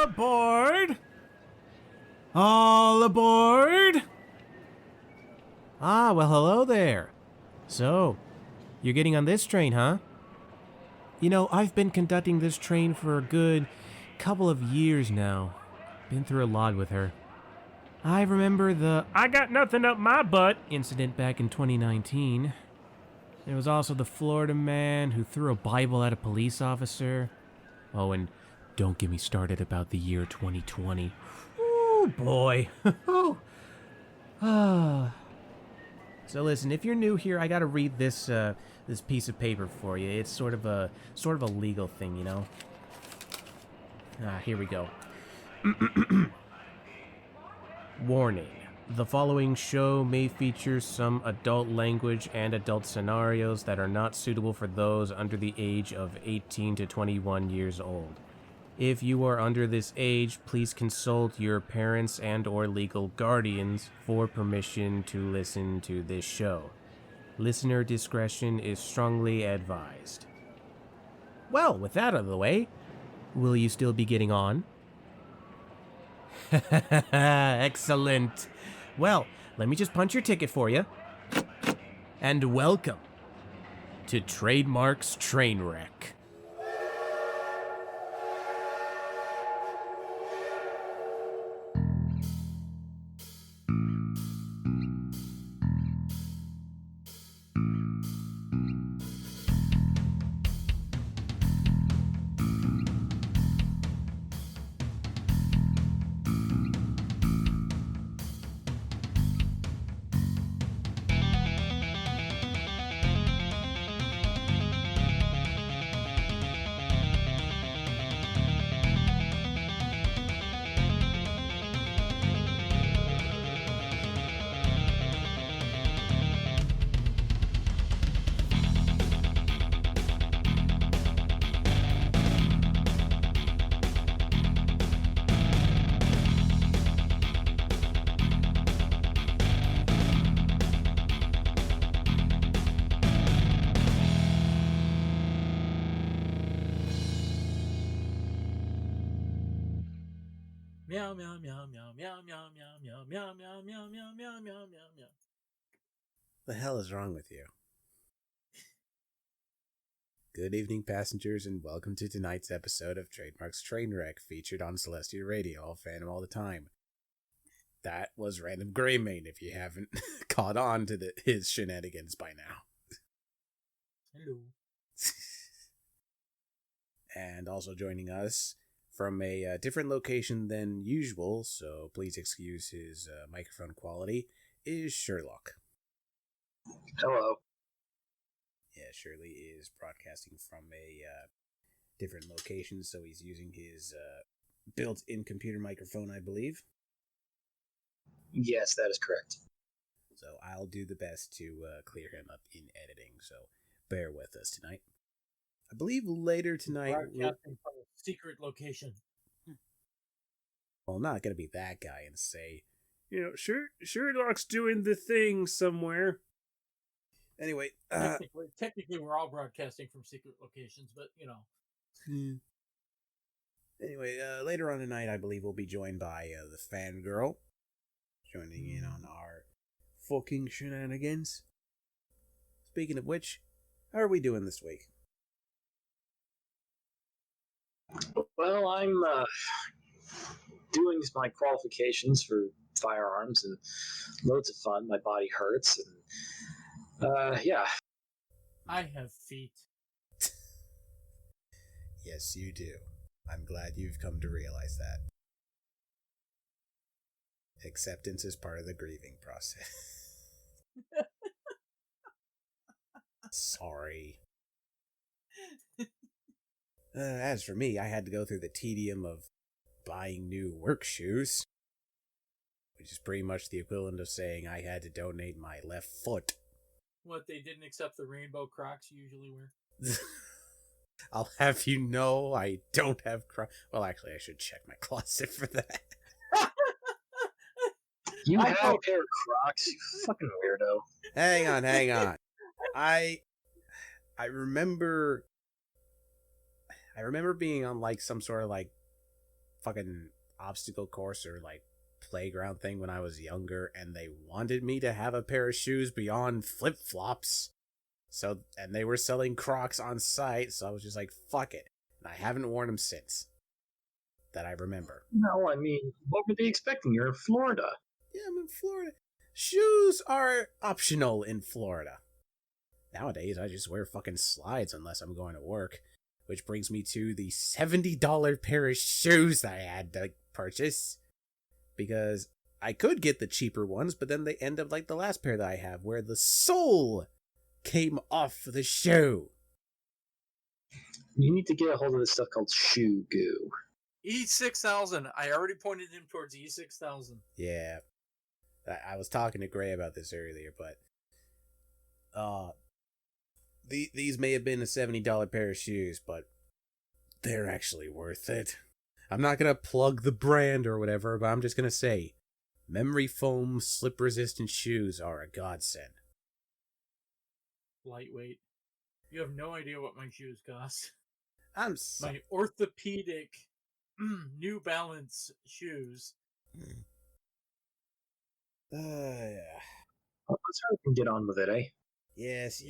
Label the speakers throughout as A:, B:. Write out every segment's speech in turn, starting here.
A: aboard! All aboard! Ah, well, hello there. So, you're getting on this train, huh? You know, I've been conducting this train for a good couple of years now. Been through a lot with her. I remember the "I got nothing up my butt" incident back in 2019. There was also the Florida man who threw a Bible at a police officer. Oh, and don't get me started about the year 2020. Oh, boy. So listen, if you're new here, I gotta read this this piece of paper for you. It's sort of a legal thing, you know. Here we go. Warning. The following show may feature some adult language and adult scenarios that are not suitable for those under the age of 18 to 21 years old. If you are under this age, please consult your parents and or legal guardians for permission to listen to this show. Listener discretion is strongly advised. Well, with that out of the way, will you still be getting on? Excellent. Well, let me just punch your ticket for you. And welcome to Trademark's Trainwreck.
B: Meow meow meow meow meow meow meow meow meow meow meow meow meow meow meow meow.
A: The hell is wrong with you? Good evening, passengers, and welcome to tonight's episode of Trademark's Trainwreck, featured on Celestial Radio, all Phantom all the time. That was RandomGreymane, if you haven't caught on to his shenanigans by now.
B: Hello.
A: And also joining us from a different location than usual, so please excuse his microphone quality, is Sherlock.
C: Hello.
A: Yeah, Shirley is broadcasting from a different location, so he's using his built-in computer microphone, I believe.
C: Yes, that is correct.
A: So I'll do the best to clear him up in editing, so bear with us tonight. I believe later tonight...
B: Broadcasting from a secret location.
A: Well, I'm not going to be that guy and say, you know, Sherlock's doing the thing somewhere. Anyway,
B: technically, we're all broadcasting from secret locations, but, you know.
A: Anyway, later on tonight, I believe we'll be joined by TheFangirl, joining in on our fucking shenanigans. Speaking of which, how are we doing this week?
C: Well, I'm doing my qualifications for firearms and loads of fun. My body hurts and yeah.
B: I have feet.
A: Yes, you do. I'm glad you've come to realize that. Acceptance is part of the grieving process. Sorry. As for me, I had to go through the tedium of buying new work shoes, which is pretty much the equivalent of saying I had to donate my left foot.
B: What, they didn't accept the rainbow Crocs you usually wear?
A: I'll have you know I don't have Crocs. Well, actually, I should check my closet for that.
C: You have a pair of Crocs, you fucking weirdo.
A: Hang on. I remember being on like some sort of like fucking obstacle course or like playground thing when I was younger, and they wanted me to have a pair of shoes beyond flip-flops. So, and they were selling Crocs on site, so I was just like, fuck it. And I haven't worn them since. That I remember.
C: No, I mean, what were they expecting? You're in Florida.
A: Yeah, I'm in Florida. Shoes are optional in Florida. Nowadays, I just wear fucking slides unless I'm going to work. Which brings me to the $70 pair of shoes that I had to purchase. Because I could get the cheaper ones, but then they end up like the last pair that I have, where the sole came off the shoe.
C: You need to get a hold of this stuff called shoe goo.
B: E6000. I already pointed him towards E6000.
A: Yeah. I was talking to Gray about this earlier, but these may have been a $70 pair of shoes, but they're actually worth it. I'm not going to plug the brand or whatever, but I'm just going to say, memory foam slip-resistant shoes are a godsend.
B: Lightweight. You have no idea what my shoes cost.
A: I'm so...
B: My orthopedic New Balance shoes.
A: Yeah.
C: Let's hurry and get on with it, eh?
A: Yes.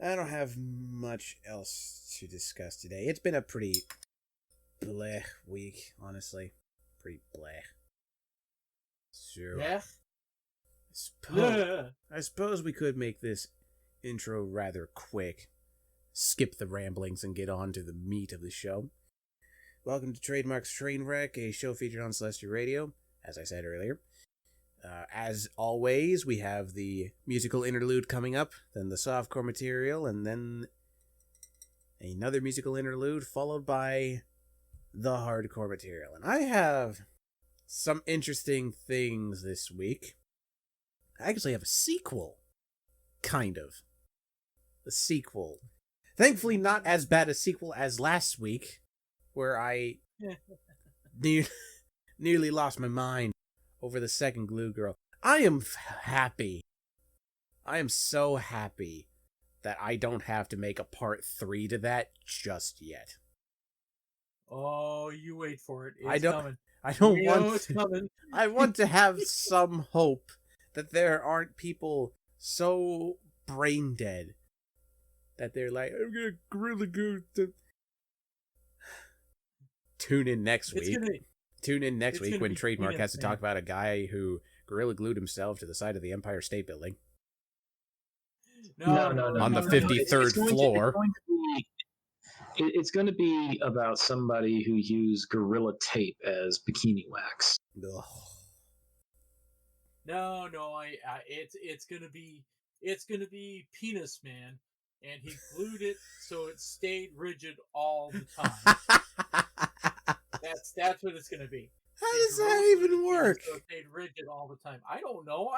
A: I don't have much else to discuss today. It's been a pretty bleh week, honestly. Pretty bleh. So,
B: Yeah?
A: I suppose we could make this intro rather quick. Skip the ramblings and get on to the meat of the show. Welcome to Trademark's Trainwreck, a show featured on Celestial Radio, as I said earlier. As always, we have the musical interlude coming up, then the softcore material, and then another musical interlude, followed by the hardcore material. And I have some interesting things this week. I actually have a sequel. Kind of. A sequel. Thankfully not as bad a sequel as last week, where I nearly lost my mind over the second Glue Girl. I am happy. I am so happy that I don't have to make a part 3 to that just yet.
B: Oh, you wait for it. It's coming.
A: I don't
B: We
A: want
B: know it's coming.
A: I want to have some hope that there aren't people so brain dead that they're like, I'm gonna Gorilla Glue to... Tune in next week. Tune in next week when Trademark has to talk about a guy who Gorilla Glued himself to the side of the Empire State Building.
C: No.
A: On the 53rd floor.
C: It's going to be about somebody who used Gorilla Tape as bikini wax.
A: Ugh.
B: No, it's gonna be Penis Man, and he glued it so it stayed rigid all the time. That's what it's gonna be.
A: How does that even work?
B: So it stayed rigid all the time. I don't know.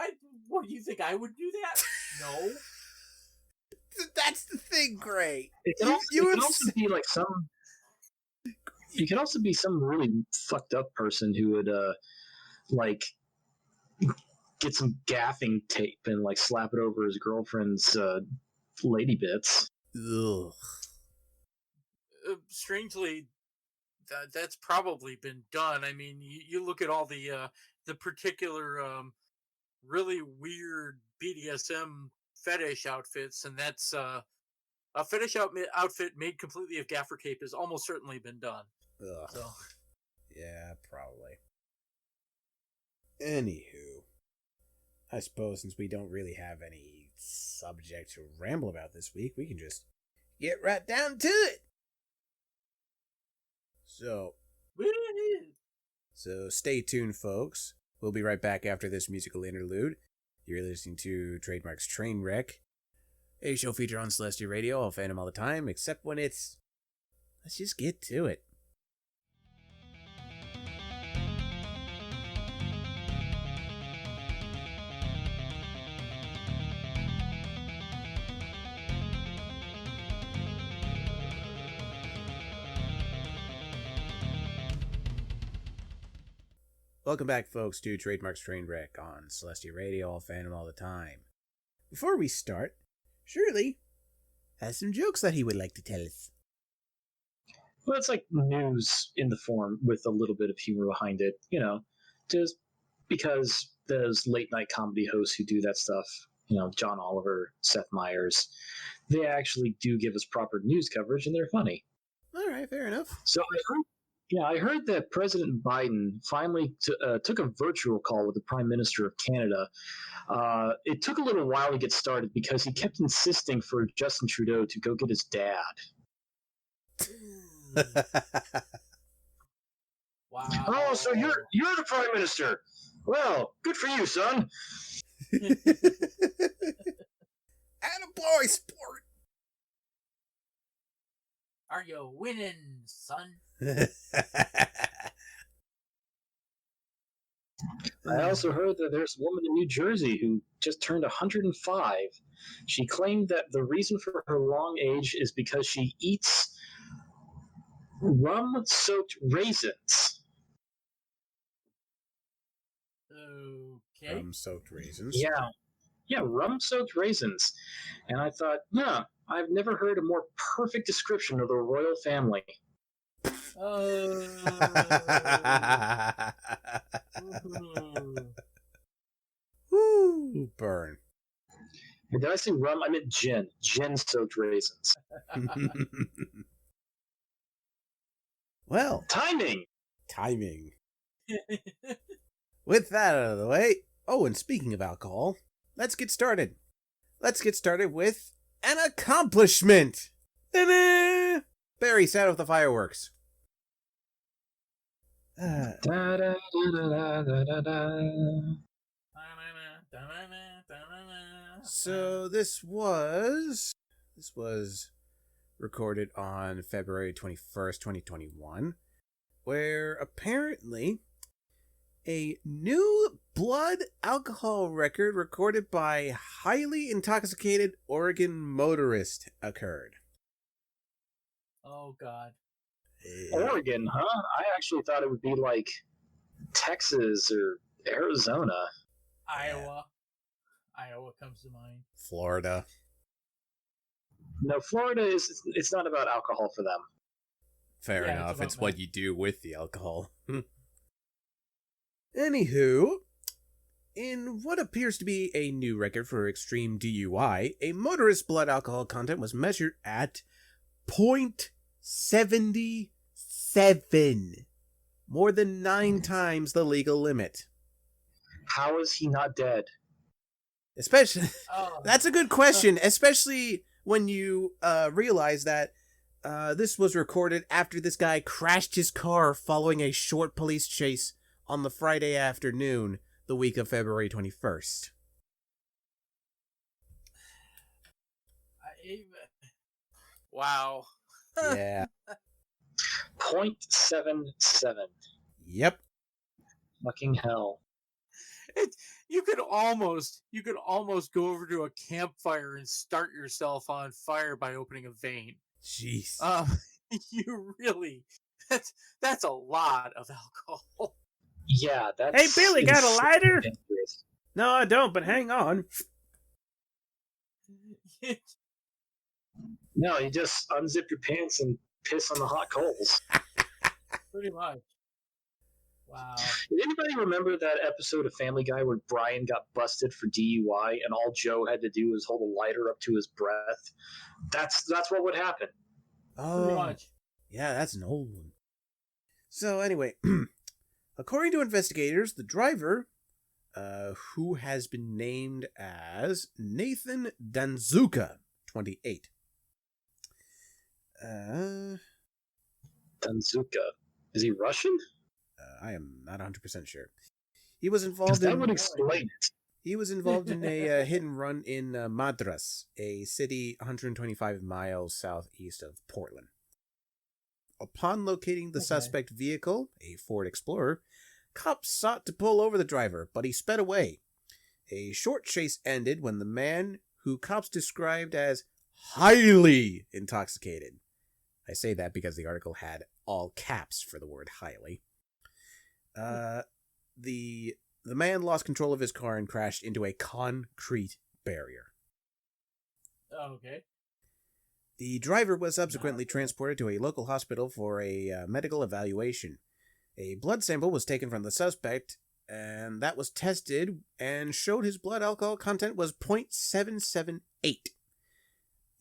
B: What do you think I would do that? No.
A: That's the thing, Gray.
C: It can also be like some. You can also be some really fucked up person who would like get some gaffing tape and like slap it over his girlfriend's lady bits.
A: Ugh.
B: Strangely, that's probably been done. I mean, you look at all the particular really weird BDSM fetish outfits, and that's a fetish outfit made completely of gaffer tape has almost certainly been done.
A: Ugh.
B: So,
A: yeah, probably. Anywho, I suppose since we don't really have any subject to ramble about this week, we can just get right down to it. So stay tuned, folks. We'll be right back after this musical interlude. You're listening to Trademark's Trainwreck, a show featured on Celestial Radio. I'll fan them all the time, except when it's... Let's just get to it. Welcome back, folks, to Trademark's Trainwreck on Celestial Radio. I'll fan him all the time. Before we start, Shirley has some jokes that he would like to tell us.
C: Well, it's like news in the form with a little bit of humor behind it, just because those late night comedy hosts who do that stuff, John Oliver, Seth Meyers, they actually do give us proper news coverage and they're funny.
A: All right, fair enough.
C: So I heard that President Biden finally took a virtual call with the Prime Minister of Canada. It took a little while to get started because he kept insisting for Justin Trudeau to go get his dad.
B: Wow.
C: Oh, so you're the Prime Minister. Well, good for you, son.
A: Attaboy, sport!
B: Are you winning, son?
C: I also heard that there's a woman in New Jersey who just turned 105. She claimed that the reason for her long age is because she eats rum-soaked raisins.
B: Okay.
A: Rum-soaked raisins.
C: Yeah, rum-soaked raisins. And I thought, I've never heard a more perfect description of the royal family.
A: Woo, burn.
C: And did I say rum? I meant gin. Gin-soaked raisins.
A: Well,
C: Timing!
A: With that out of the way, and speaking of alcohol, let's get started. Let's get started with an accomplishment! Ta-da! Barry, set off the fireworks. So this was recorded on February 21st, 2021, where apparently a new blood alcohol record recorded by highly intoxicated Oregon motorist occurred.
B: Oh, God.
C: Oregon, huh? I actually thought it would be like Texas or Arizona.
B: Iowa. Iowa comes to mind.
A: Florida.
C: No, Florida it's not about alcohol for them.
A: Fair
B: Yeah,
A: enough.
B: it's
A: It's what you do with the alcohol. Anywho, in what appears to be a new record for extreme DUI, a motorist's blood alcohol content was measured at 0.77, more than 9 times the legal limit.
C: How is he not dead?
A: Especially, that's a good question, especially when you realize that this was recorded after this guy crashed his car following a short police chase on the Friday afternoon, the week of February 21st.
B: Wow.
A: Yeah.
C: 0.77.
A: Yep.
C: Fucking hell.
B: You could almost go over to a campfire and start yourself on fire by opening a vein.
A: Jeez.
B: You really, that's a lot of alcohol.
C: Yeah, that's...
A: Hey, Billy, got a lighter?
C: dangerous.
A: No, I don't, but hang on.
C: No, you just unzip your pants and piss on the hot coals.
B: Pretty much. Wow.
C: Did anybody remember that episode of Family Guy where Brian got busted for DUI and all Joe had to do was hold a lighter up to his breath? That's what would happen.
B: Pretty much.
A: Yeah, that's an old one. So anyway, according to investigators, the driver, who has been named as Nathan Danzuka, 28.
C: Danzuka. Is he Russian?
A: I am not 100% sure. He was involved
C: That would explain it.
A: He was involved in a hit and run in Madras, a city 125 miles southeast of Portland. Upon locating the suspect vehicle, a Ford Explorer, cops sought to pull over the driver, but he sped away. A short chase ended when the man, who cops described as highly intoxicated. I say that because the article had all caps for the word highly. The man lost control of his car and crashed into a concrete barrier.
B: Okay.
A: The driver was subsequently transported to a local hospital for a medical evaluation. A blood sample was taken from the suspect, and that was tested and showed his blood alcohol content was 0.778.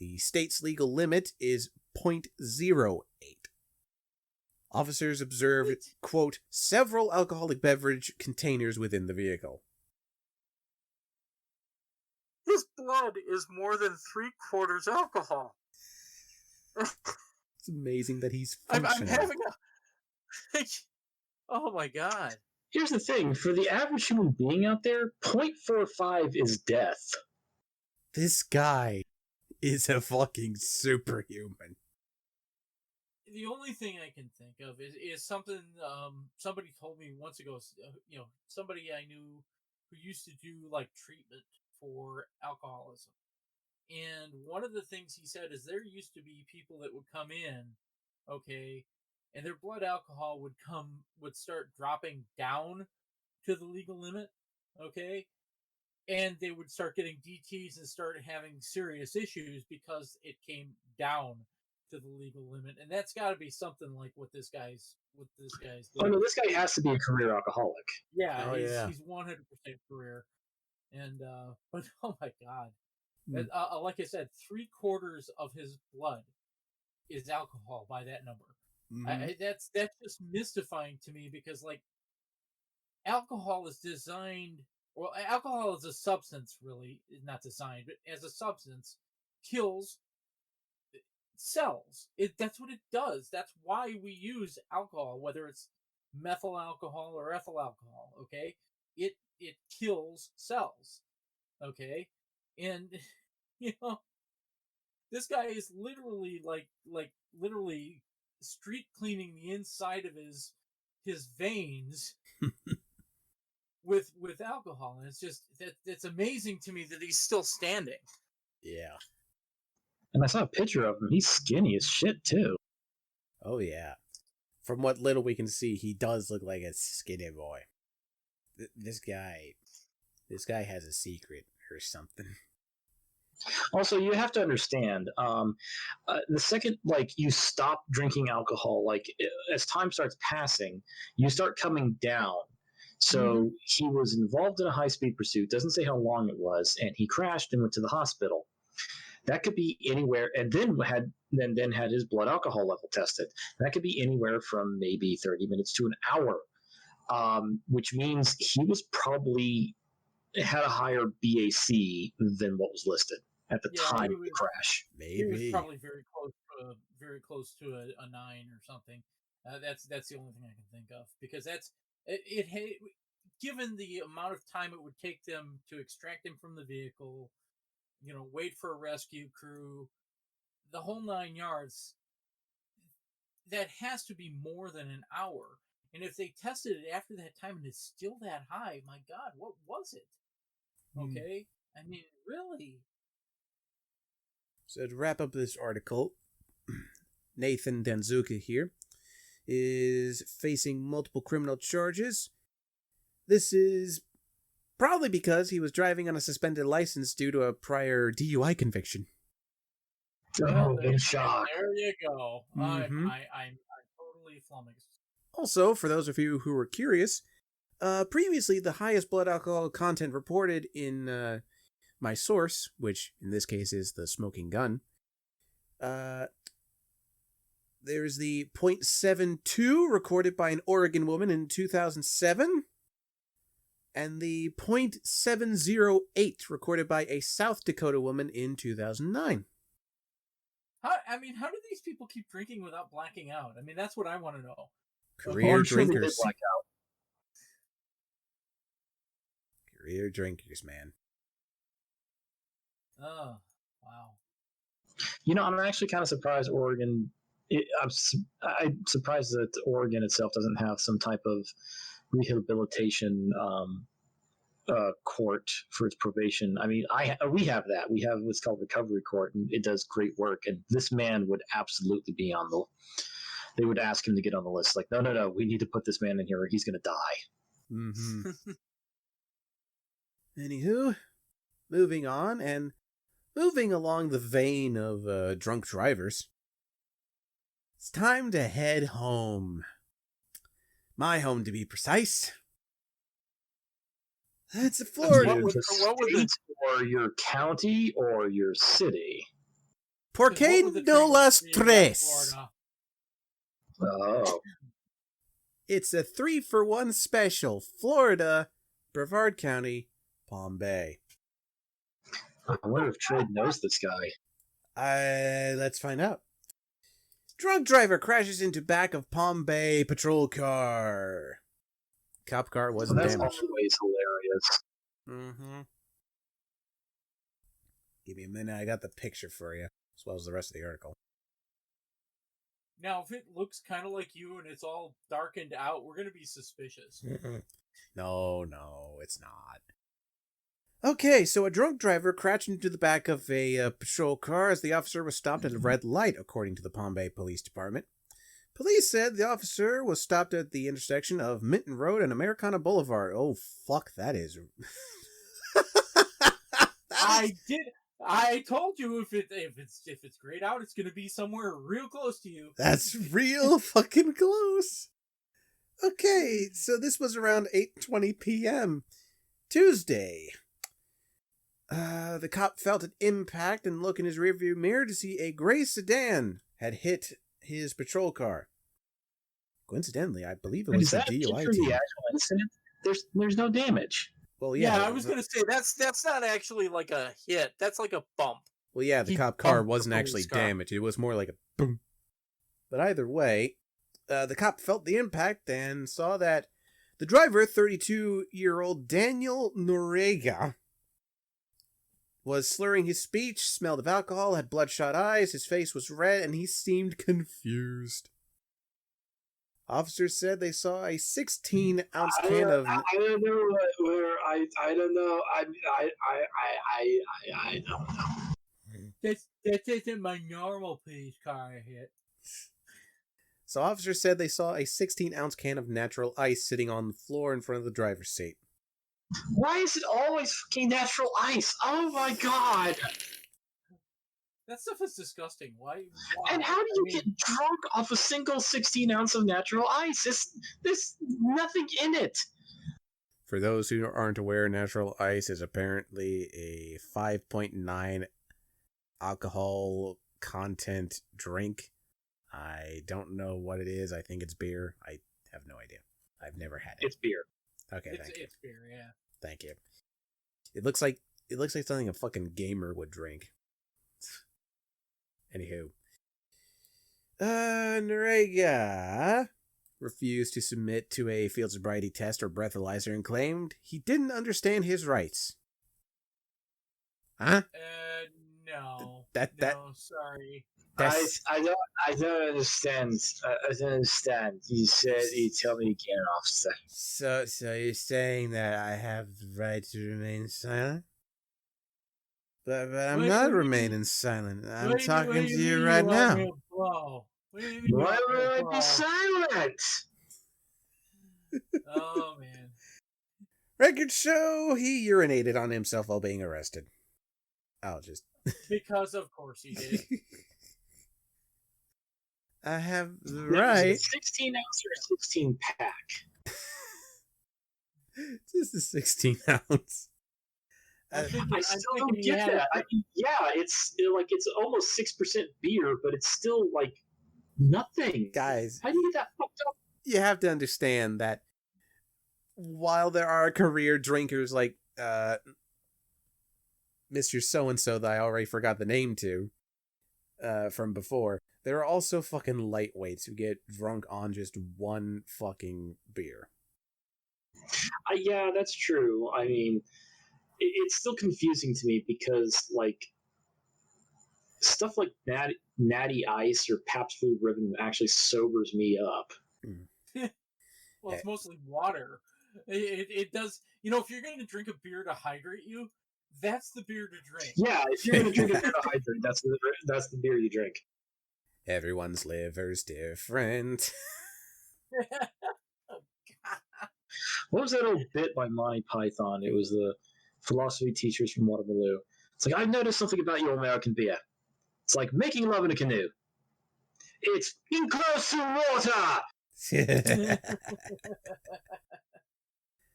A: The state's legal limit is 0.08. Officers observed, quote, several alcoholic beverage containers within the vehicle.
B: His blood is more than 3/4 alcohol.
A: It's amazing that he's
B: I'm
A: functional.
B: having a... Oh my god.
C: Here's the thing, for the average human being out there, 0.45 is death.
A: This guy is a fucking superhuman.
B: The only thing I can think of is something somebody told me once ago. Somebody I knew who used to do like treatment for alcoholism, and one of the things he said is there used to be people that would come in, okay, and their blood alcohol would start dropping down to the legal limit, okay, and they would start getting DTs and start having serious issues because it came down to the legal limit, and that's got to be something like what this guy's doing.
C: Oh no, this guy has to be a career alcoholic.
B: Yeah,
A: yeah.
B: he's 100% career, and but oh my god, like I said, 3/4 of his blood is alcohol by that number. That's just mystifying to me because like alcohol is designed. Well, alcohol is a substance, really, not designed, but as a substance, kills cells. That's what it does. That's why we use alcohol, whether it's methyl alcohol or ethyl alcohol. Okay, it kills cells. Okay, and this guy is literally like literally street cleaning the inside of his veins with alcohol, and it's just it's amazing to me that he's still standing.
A: Yeah.
C: And I saw a picture of him. He's skinny as shit too.
A: Oh yeah. From what little we can see, he does look like a skinny boy. This guy has a secret or something.
C: Also, you have to understand, the second you stop drinking alcohol, as time starts passing, you start coming down. So he was involved in a high-speed pursuit. Doesn't say how long it was, and he crashed and went to the hospital. That could be anywhere, and then had his blood alcohol level tested. That could be anywhere from maybe 30 minutes to an hour, which means he was probably had a higher BAC than what was listed at the time of the crash.
A: Maybe
B: he was probably very close to a 9 or something. That's the only thing I can think of, because that's it. Given the amount of time it would take them to extract him from the vehicle, wait for a rescue crew, the whole 9 yards, that has to be more than an hour. And if they tested it after that time and it's still that high, my God, what was it? Okay? I mean, really?
A: So to wrap up this article, Nathan Danzuka here is facing multiple criminal charges. This is probably because he was driving on a suspended license due to a prior DUI conviction.
C: Oh, in shock.
B: There you go. I'm totally flummoxed.
A: Also, for those of you who were curious, previously the highest blood alcohol content reported in my source, which in this case is the smoking gun, there's the 0.72 recorded by an Oregon woman in 2007, and the 0.708 recorded by a South Dakota woman in 2009.
B: How do these people keep drinking without blacking out? I mean, that's what I want to know.
A: Career drinkers.
C: Sure black out.
A: Career drinkers, man.
B: Oh, wow.
C: I'm actually kind of surprised Oregon. I'm surprised that Oregon itself doesn't have some type of rehabilitation court for its probation. I mean, we have that. We have what's called recovery court, and it does great work. And this man would absolutely be on the. They would ask him to get on the list. Like, no, we need to put this man in here, or he's going to die.
A: Mm-hmm. Anywho, moving on, and
D: Moving along the vein of drunk drivers, it's time to head home. My home, to be precise. It's Florida.
C: What would the state or your county or your city?
D: ¿Por qué no las tres?
C: Oh.
D: It's a 3-for-1 special. Florida, Brevard County, Palm Bay.
C: I wonder if Trade knows this guy.
D: Let's find out. Drunk driver crashes into back of Palm Bay patrol car. Cop car wasn't
C: That's
D: damaged.
C: always hilarious.
D: Mm-hmm. Give me a minute. I got the picture for you, as well as the rest of the article.
B: Now, if it looks kind of like you and it's all darkened out, we're going to be suspicious.
D: No, it's not. Okay, so a drunk driver crashed into the back of a patrol car as the officer was stopped at a red light, according to the Palm Bay Police Department. Police said the officer was stopped at the intersection of Minton Road and Americana Boulevard. Oh, fuck, that is...
B: I told you if it's grayed out, it's going to be somewhere real close to you.
D: That's real fucking close. Okay, so this was around 8:20 p.m. Tuesday. The cop felt an impact and looked in his rearview mirror to see a gray sedan had hit his patrol car. Coincidentally, I believe it was the DUI team.
C: The actual incident? There's no damage.
D: Well, yeah.
B: I was going to say that's not actually like a hit. That's like a bump.
D: Well, yeah, the cop car wasn't actually damaged. It was more like a boom. But either way, the cop felt the impact and saw that the driver, 32-year-old Daniel Noriega, was slurring his speech, smelled of alcohol, had bloodshot eyes, his face was red, and he seemed confused. Officers said they saw a 16-ounce can of...
C: I don't know where I don't know. I don't know.
B: That isn't my normal police car I hit.
D: So officers said they saw a 16-ounce can of natural ice sitting on the floor in front of the driver's seat.
C: Why is it always fucking natural ice? Oh my god!
B: That stuff is disgusting. Why?
C: And how do you get drunk off a single 16 ounce of natural ice? There's nothing in it.
D: For those who aren't aware, natural ice is apparently a 5.9 alcohol content drink. I don't know what it is. I think it's beer. I have no idea. I've never had it.
C: It's beer.
D: Okay, thank you.
B: It's beer, yeah.
D: Thank you. It looks like something a fucking gamer would drink. Anywho. Noriega refused to submit to a field sobriety test or breathalyzer and claimed he didn't understand his rights. Huh?
B: No.
D: No,
B: sorry.
C: I don't understand. I don't understand. You said you tell me again, officer.
D: So you're saying that I have the right to remain silent? But I'm not remaining silent. I'm talking to you right now.
C: Why would I be silent?
B: Oh, man.
D: Records show he urinated on himself while being arrested.
B: Because of course he did.
D: I have the right.
C: 16 ounce or 16 pack?
D: Just a 16 ounce.
C: I still don't get that. It's almost 6% beer, but it's still like nothing.
D: Guys,
C: how do you get that fucked up?
D: You have to understand that while there are career drinkers like Mr. So-and-so that I already forgot the name to from before, there are also fucking lightweights who get drunk on just one fucking beer.
C: Yeah, that's true. I mean, it's still confusing to me because, like, stuff like Natty Ice or Pabst Blue Ribbon actually sobers me up.
B: Well, it's mostly water. It does. You know, if you're going to drink a beer to hydrate you, that's the beer to drink.
C: Yeah, if you're going to drink a beer to hydrate, that's the beer you drink.
D: Everyone's liver's different.
C: What was that old bit by Monty Python? It was the philosophy teachers from Waterloo. It's like, I've noticed something about you, American beer. It's like making love in a canoe. It's in close to water!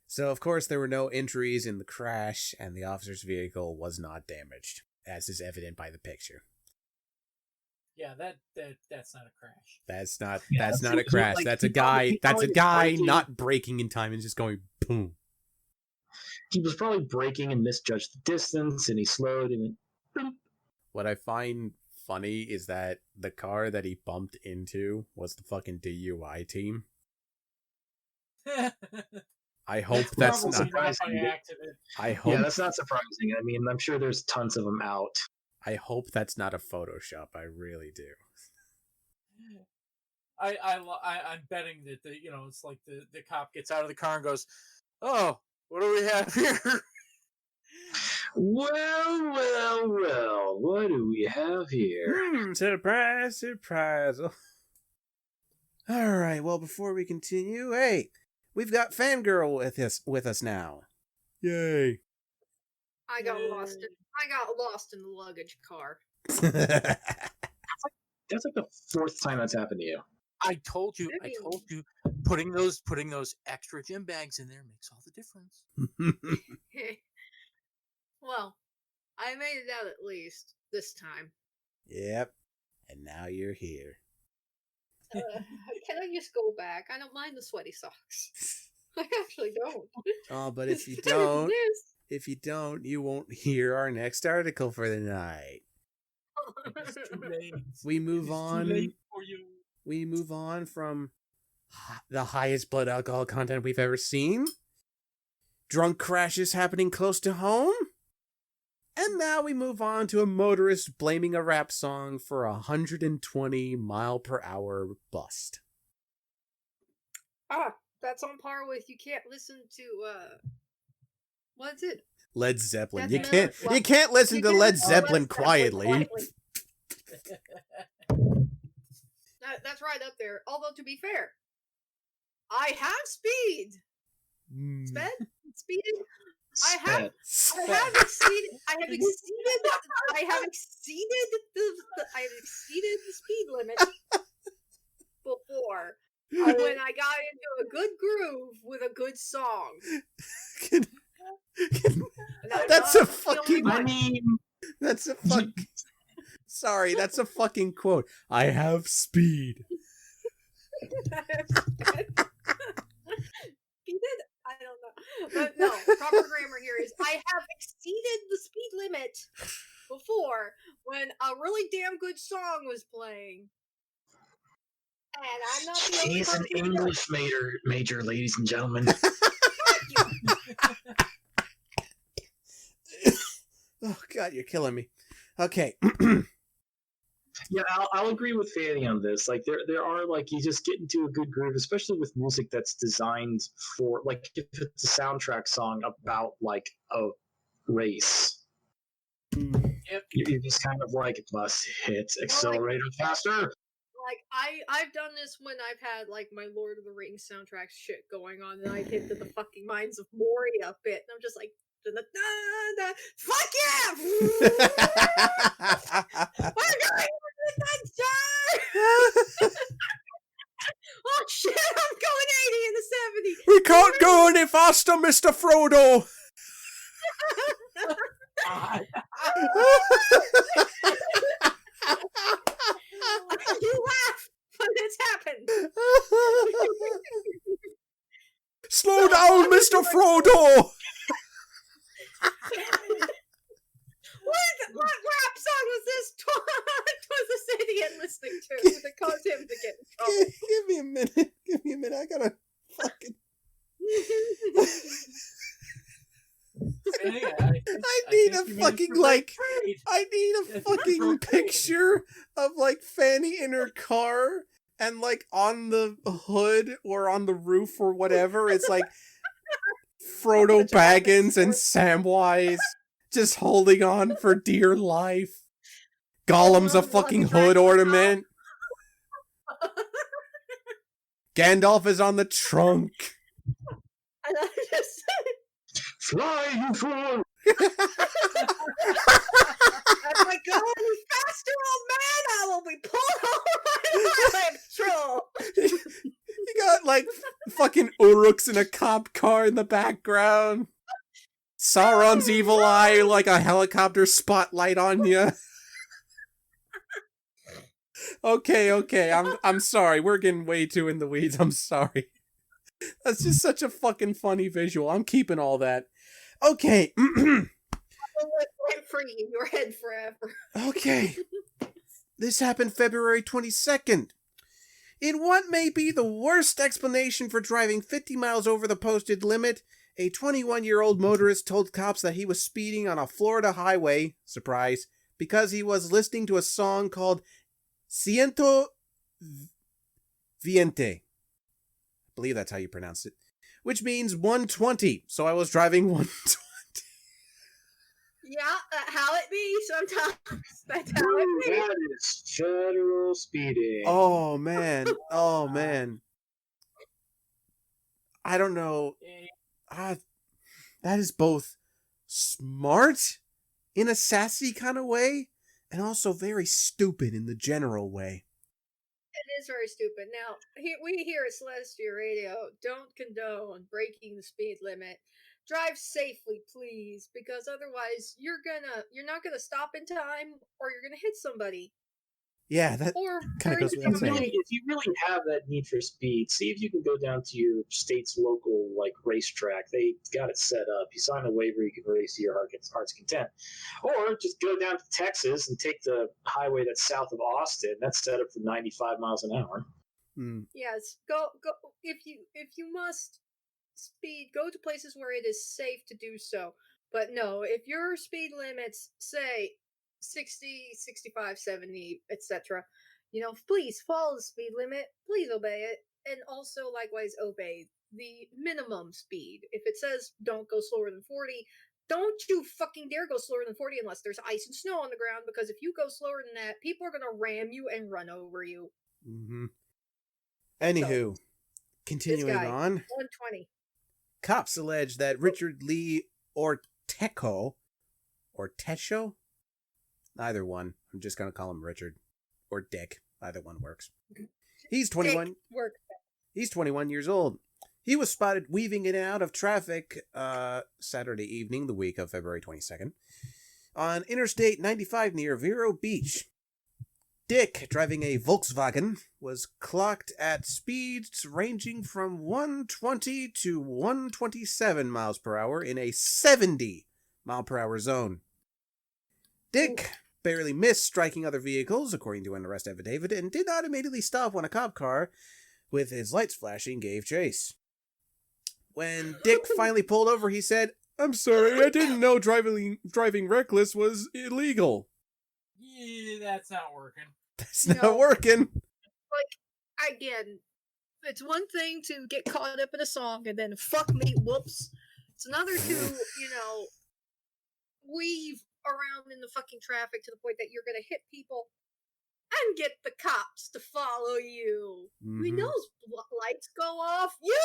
D: So, of course, there were no injuries in the crash, and the officer's vehicle was not damaged, as is evident by the picture.
B: Yeah, that's not a crash.
D: That's not
C: Yeah,
D: a crash.
C: like,
D: that's a guy not braking in time and just going boom.
C: He was probably braking and misjudged the distance, and he slowed and went,
D: What I find funny is that the car that he bumped into was the fucking DUI team. I hope that's not
C: surprising.
B: by accident.
D: I hope
C: Yeah, that's not surprising. I mean, I'm sure there's tons of them out.
D: I hope that's not a Photoshop. I really do.
B: I'm betting that it's like the cop gets out of the car and goes, "Oh, what do we have here?"
C: Well, what do we have here?
D: Surprise. Alright, well, before we continue, hey, we've got Fangirl with us now. Yay.
E: I got lost in the luggage car.
C: That's like the fourth time that's happened to you.
B: I told you, putting those extra gym bags in there makes all the difference.
E: Well, I made it out at least this time.
D: Yep. And now you're here.
E: Can I just go back? I don't mind the sweaty socks. I actually don't.
D: Oh, but if you
E: It's better than
D: don't,
E: this.
D: you won't hear our next article for the night.
B: It's too late.
D: We move
B: It's
D: on.
B: Too late for you.
D: We move on from the highest blood alcohol content we've ever seen. Drunk crashes happening close to home. And now we move on to a motorist blaming a rap song for a 120-mile-per-hour bust.
E: That's on par with you can't listen to what's it?
D: Led Zeppelin.
E: That's
D: You can't listen to Led Zeppelin quietly.
E: That's right up there. Although to be fair, I have speed. Speeded. I have exceeded the speed limit before when I got into a good groove with a good song.
D: That's a fucking.
C: I mean,
D: That's a fuck. Sorry, that's a fucking quote. I have speed.
E: Speeded? I don't know. But no, proper grammar here is I have exceeded the speed limit before when a really damn good song was playing. And I'm not the only
C: he's an
E: person who does.
C: English major, ladies and gentlemen.
D: Oh God, you're killing me. Okay.
C: Yeah, I'll agree with Fanny on this. Like, there are, like, you just get into a good groove, especially with music that's designed for, like, if it's a soundtrack song about, like, a race.
B: Yep.
C: You're just kind of like, must hit accelerator faster.
E: Like, I've done this when I've had, like, my Lord of the Rings soundtrack shit going on, and I've hit the fucking Mines of Moria bit, and I'm just like, fuck yeah! We're going to the sunshine! Oh shit, I'm going 80 in the 70!
D: We can't go any faster, Mr. Frodo!
E: You laugh when it's happened!
D: Slow down, Mr. Frodo!
E: What rap song was this? Was this idiot listening to that caused him to get in trouble?
D: Give me a minute. I gotta fucking... I need a fucking picture of, like, Fanny in her car and, like, on the hood or on the roof or whatever, it's like Frodo Baggins and Samwise just holding on for dear life. Gollum's a fucking hood ornament. Gandalf is on the trunk.
E: And I just
C: Fly, you fool!
D: fucking Uruk's in a cop car in the background. Sauron's evil eye like a helicopter spotlight on you. Okay, I'm sorry. We're getting way too in the weeds. I'm sorry. That's just such a fucking funny visual. I'm keeping all that. Okay.
E: Free in your head forever.
D: Okay. This happened February 22nd. In what may be the worst explanation for driving 50 miles over the posted limit, a 21-year-old motorist told cops that he was speeding on a Florida highway, surprise, because he was listening to a song called Ciento Viente. I believe that's how you pronounce it. Which means 120, so I was driving 120.
E: Yeah, how it be sometimes. That's how it be.
C: That is federal speeding.
D: Oh, man. Oh, man. I don't know. That is both smart in a sassy kind of way and also very stupid in the general way.
E: It is very stupid. Now, we here at Celestia Radio don't condone breaking the speed limit. Drive safely, please, because otherwise you're not gonna stop in time, or you're gonna hit somebody.
D: Yeah, that
E: Or
D: kind of goes without saying.
C: If you really have that need for speed, see if you can go down to your state's local racetrack. They got it set up. You sign a waiver, you can race to your heart's content. Or just go down to Texas and take the highway that's south of Austin. That's set up for 95 miles an hour.
E: Yes, go. If you must speed, go to places where it is safe to do so. But no, if your speed limits say 60, 65, 70, etc., please follow the speed limit, please obey it, and also likewise obey the minimum speed. If it says don't go slower than 40, don't you fucking dare go slower than 40 unless there's ice and snow on the ground, because if you go slower than that, people are going to ram you and run over you.
D: Mm-hmm. Anywho, continuing on.
E: 120.
D: Cops allege that Richard Lee Ortecho, either one. I'm just going to call him Richard. Or Dick. Either one works. He's 21. He's 21 years old. He was spotted weaving in and out of traffic Saturday evening, the week of February 22nd, on Interstate 95 near Vero Beach. Dick, driving a Volkswagen, was clocked at speeds ranging from 120 to 127 miles per hour in a 70 mile per hour zone. Dick barely missed striking other vehicles, according to an arrest affidavit, and did not immediately stop when a cop car, with his lights flashing, gave chase. When Dick finally pulled over, he said, "I'm sorry, I didn't know driving reckless was illegal."
B: Yeah, that's not working.
D: That's not working.
E: Again, it's one thing to get caught up in a song and then fuck me, whoops. It's another to, weave around in the fucking traffic to the point that you're gonna hit people and get the cops to follow you.
D: Mm-hmm.
E: When those lights go off, you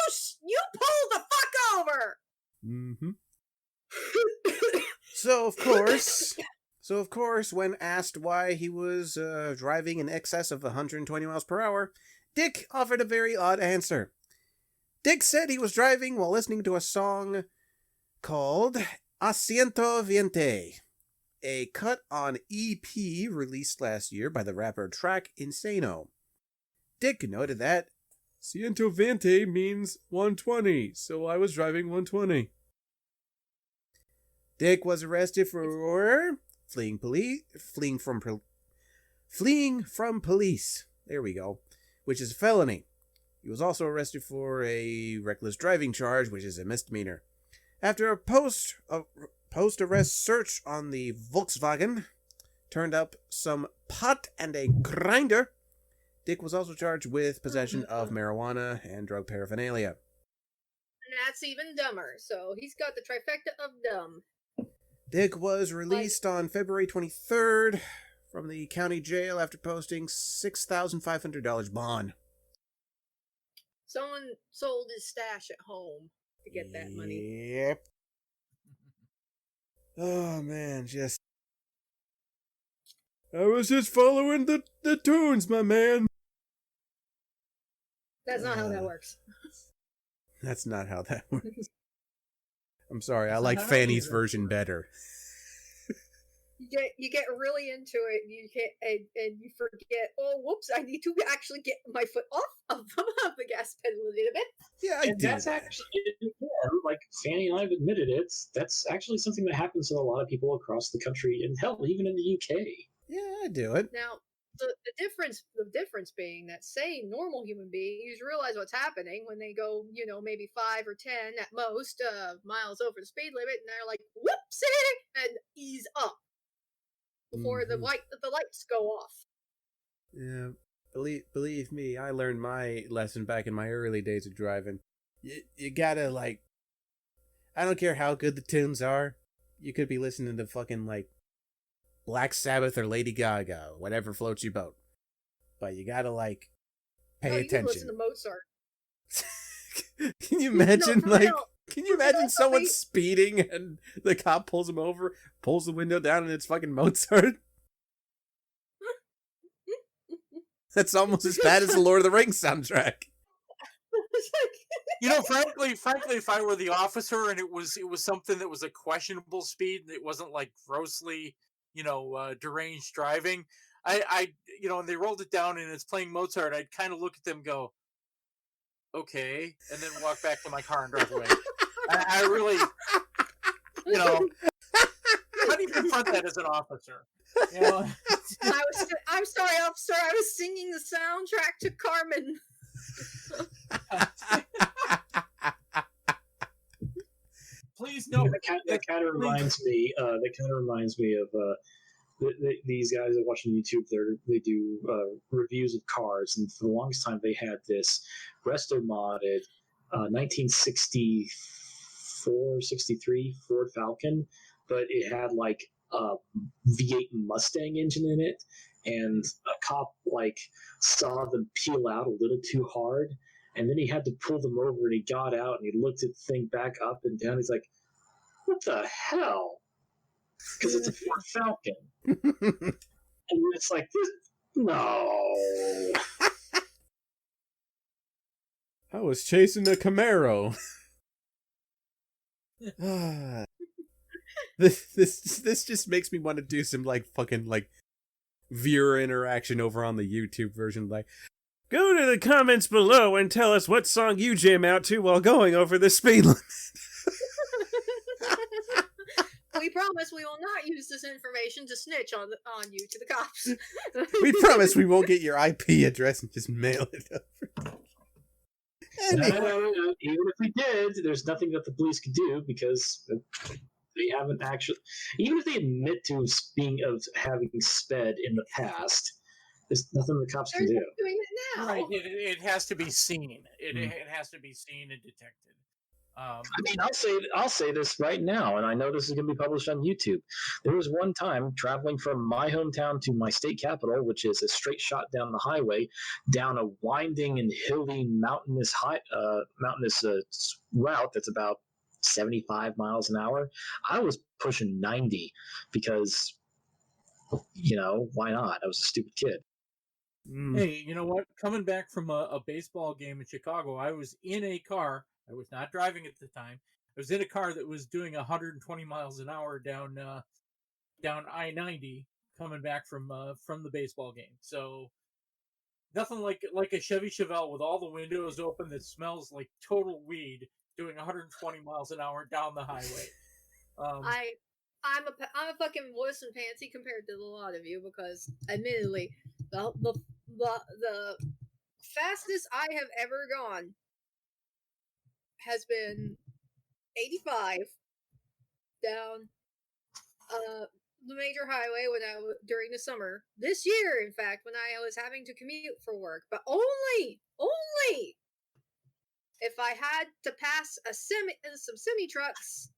E: pull the fuck over.
D: Mm-hmm. So of course, when asked why he was driving in excess of 120 miles per hour, Dick offered a very odd answer. Dick said he was driving while listening to a song called Ciento Viente, a cut on EP released last year by the rapper Track Insano. Dick noted that Ciento Viente means 120, so I was driving 120. Dick was arrested for fleeing from police. There we go, which is a felony. He was also arrested for a reckless driving charge, which is a misdemeanor. After a post-arrest search on the Volkswagen turned up some pot and a grinder, Dick was also charged with possession of marijuana and drug paraphernalia.
E: And that's even dumber, so he's got the trifecta of dumb.
D: Dick was released on February 23rd from the county jail after posting $6,500 bond.
E: Someone sold his stash at home to get that money.
D: Yep. Oh, man, I was just following the tunes, my man.
E: That's not how that works.
D: That's not how that works. I'm sorry, I
B: That's
D: like
B: not how
D: Fanny's
B: it
D: version
B: works.
D: better.
E: You get really into it, and you and you forget. Oh, whoops! I need to actually get my foot off of the gas pedal a little bit.
D: Yeah, I
C: And
D: do
C: that's
D: that.
C: actually, like Fanny and I have admitted it. That's actually something that happens to a lot of people across the country, and hell, even in the UK.
D: Yeah, I do it.
E: Now, the difference being that sane normal human beings realize what's happening when they go, maybe 5 or 10 at most miles over the speed limit, and they're like, whoopsie, and ease up before the lights go off.
D: Yeah, believe me, I learned my lesson back in my early days of driving. You gotta, like, I don't care how good the tunes are. You could be listening to fucking, like, Black Sabbath or Lady Gaga, whatever floats your boat. But you gotta, like, pay
E: You can listen
D: attention.
E: to Mozart.
D: Can you imagine,
E: for
D: like,
E: real.
D: can you imagine someone speeding and the cop pulls him over, pulls the window down, and it's fucking Mozart? That's almost as bad as the Lord of the Rings soundtrack.
B: Frankly, if I were the officer and it was something that was a questionable speed, and it wasn't like grossly, deranged driving, I and they rolled it down and it's playing Mozart, I'd kind of look at them and go, okay, and then walk back to my car and drive away. I really, how do you confront that as an officer?
E: I'm sorry, officer. I was singing the soundtrack to Carmen.
B: Please no.
C: That kind of reminds me. That kind of reminds me of these guys that watch on YouTube. They do reviews of cars, and for the longest time they had this resto modded 1964, 63 Ford Falcon, but it had like a V8 Mustang engine in it, and a cop like saw them peel out a little too hard, and then he had to pull them over, and he got out and he looked at the thing back up and down. He's like, what the hell? Because it's a Ford Falcon. And it's like, no.
D: I was chasing a Camaro. This just makes me want to do some like fucking like viewer interaction over on the YouTube version. Like, go to the comments below and tell us what song you jam out to while going over the speed limit.
E: We promise we will not use this information to snitch on you to the cops.
D: We promise we won't get your IP address and just mail it over.
C: No. Even if we did, there's nothing that the police could do because they haven't actually. Even if they admit to having sped in the past, there's nothing the cops can do.
E: They're doing it now.
B: Right, it has to be seen. It has to be seen and detected.
C: I mean, I'll say this right now, and I know this is going to be published on YouTube. There was one time traveling from my hometown to my state capital, which is a straight shot down the highway, down a winding and hilly mountainous route that's about 75 miles an hour. I was pushing 90 because, why not? I was a stupid kid.
B: Hey, you know what? Coming back from a baseball game in Chicago, I was in a car. I was not driving at the time. I was in a car that was doing 120 miles an hour down I-90 coming back from the baseball game. So nothing like a Chevy Chevelle with all the windows open that smells like total weed doing 120 miles an hour down the highway.
E: I'm a fucking wuss and pantsy compared to a lot of you because, admittedly, the fastest I have ever gone has been 85 down the major highway during the summer this year. In fact, when I was having to commute for work, but only if I had to pass some semi trucks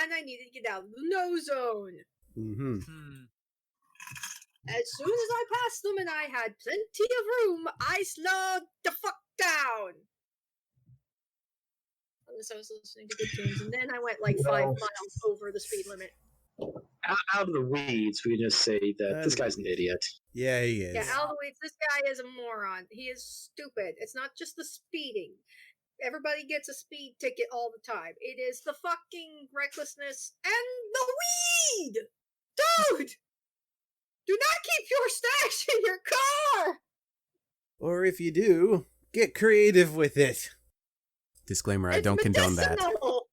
E: and I needed to get out of the no zone.
D: Mm-hmm.
E: As soon as I passed them and I had plenty of room, I slowed the fuck down. Unless I was listening to good tunes, and then I went like 5 miles over the speed limit.
C: Out of the weeds, we can just say that this guy's an idiot.
D: Yeah, he is.
E: Yeah, out of the weeds, this guy is a moron. He is stupid. It's not just the speeding. Everybody gets a speed ticket all the time. It is the fucking recklessness and the weed! Dude! Do not keep your stash in your car!
D: Or if you do, get creative with it. Disclaimer, I
E: It's
D: don't condone that.
E: medicinal!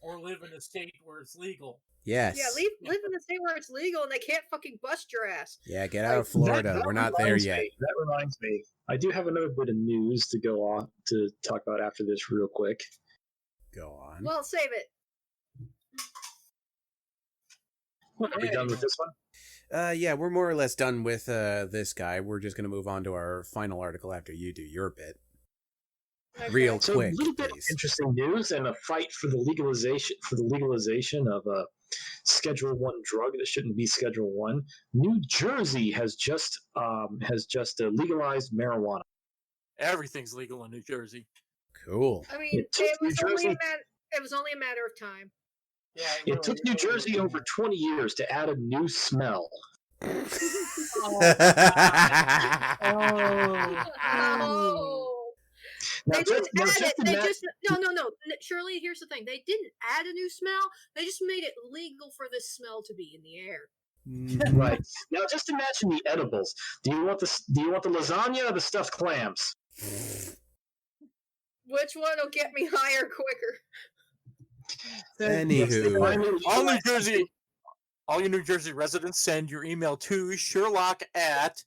B: Or live in a state where it's legal.
D: Yes.
E: Yeah, live in a state where it's legal and they can't fucking bust your ass.
D: Yeah, get out of Florida.
C: That
D: We're not there
C: reminds
D: yet.
C: me- that reminds me. I do have another bit of news to go on to talk about after this real quick.
D: Go on.
E: Well, save it.
C: Are we done with this one?
D: Yeah, we're more or less done with this guy. We're just going to move on to our final article after you do your bit.
E: Okay.
D: Real
C: So
D: quick,
C: a little bit of
D: please.
C: interesting news and a fight for the legalization of a Schedule 1 drug that shouldn't be Schedule 1. New Jersey has just legalized marijuana.
B: Everything's legal in New Jersey.
D: Cool.
E: I mean,
C: It took
E: it was only a matter of time.
B: Yeah,
C: It took New Jersey over 20 years to add a new smell.
E: Oh.
C: Now,
E: They didn't
C: now,
E: add
C: just
E: it. They
C: ima-
E: just no. Shirley, here's the thing. They didn't add a new smell. They just made it legal for this smell to be in the air.
C: Right. Now, just imagine the edibles. Do you want the lasagna or the stuffed clams?
E: Which one will get me higher quicker?
D: Anywho.
B: All you New Jersey residents, send your email to Sherlock at.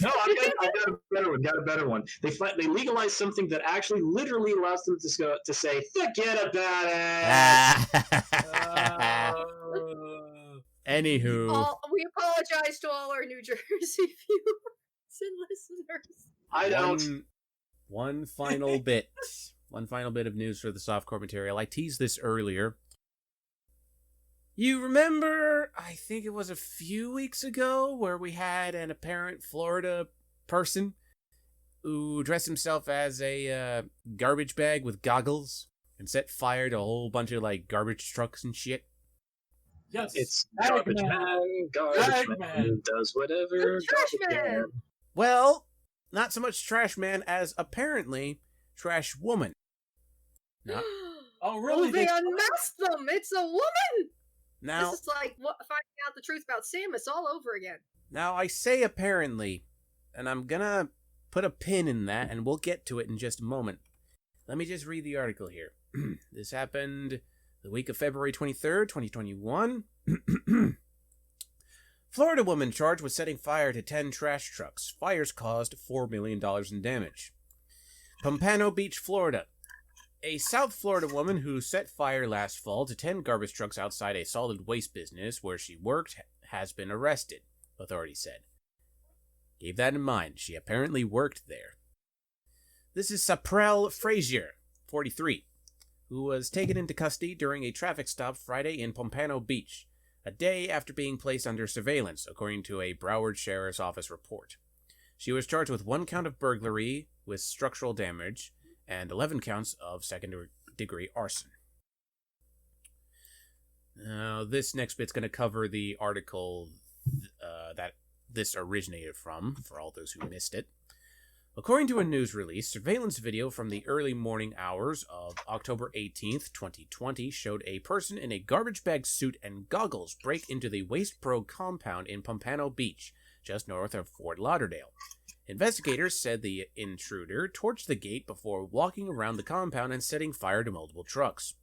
C: No, I got a better one. Got a better one. They legalized something that actually literally allows them to say, "Forget about it."
D: Anywho.
E: We apologize to all our New Jersey viewers and listeners.
C: I don't.
D: One final bit. One final bit of news for the softcore material. I teased this earlier. You remember, I think it was a few weeks ago, where we had an apparent Florida person who dressed himself as a garbage bag with goggles and set fire to a whole bunch of garbage trucks and shit?
B: Yes,
C: It's garbage man. Garbage man does whatever.
E: Trash man.
D: Well, not so much trash man as apparently trash woman. No.
B: Oh, really?
E: Oh, they unmasked them. It's a woman.
D: Now,
E: this is like finding out the truth about Samus all over again.
D: Now, I say apparently, and I'm gonna put a pin in that, and we'll get to it in just a moment. Let me just read the article here. This happened the week of February 23rd, 2021. Florida woman charged with setting fire to 10 trash trucks. Fires caused $4 million in damage. Pompano Beach, Florida. A South Florida woman who set fire last fall to 10 garbage trucks outside a solid waste business where she worked has been arrested, authorities said. Keep that in mind, she apparently worked there. This is Saprel Frazier, 43, who was taken into custody during a traffic stop Friday in Pompano Beach, a day after being placed under surveillance, according to a Broward Sheriff's Office report. She was charged with 1 count of burglary with structural damage and 11 counts of second-degree arson. Now, this next bit's going to cover the article that this originated from, for all those who missed it. According to a news release, surveillance video from the early morning hours of October 18th, 2020 showed a person in a garbage bag suit and goggles break into the Waste Pro compound in Pompano Beach, just north of Fort Lauderdale. Investigators said the intruder torched the gate before walking around the compound and setting fire to multiple trucks.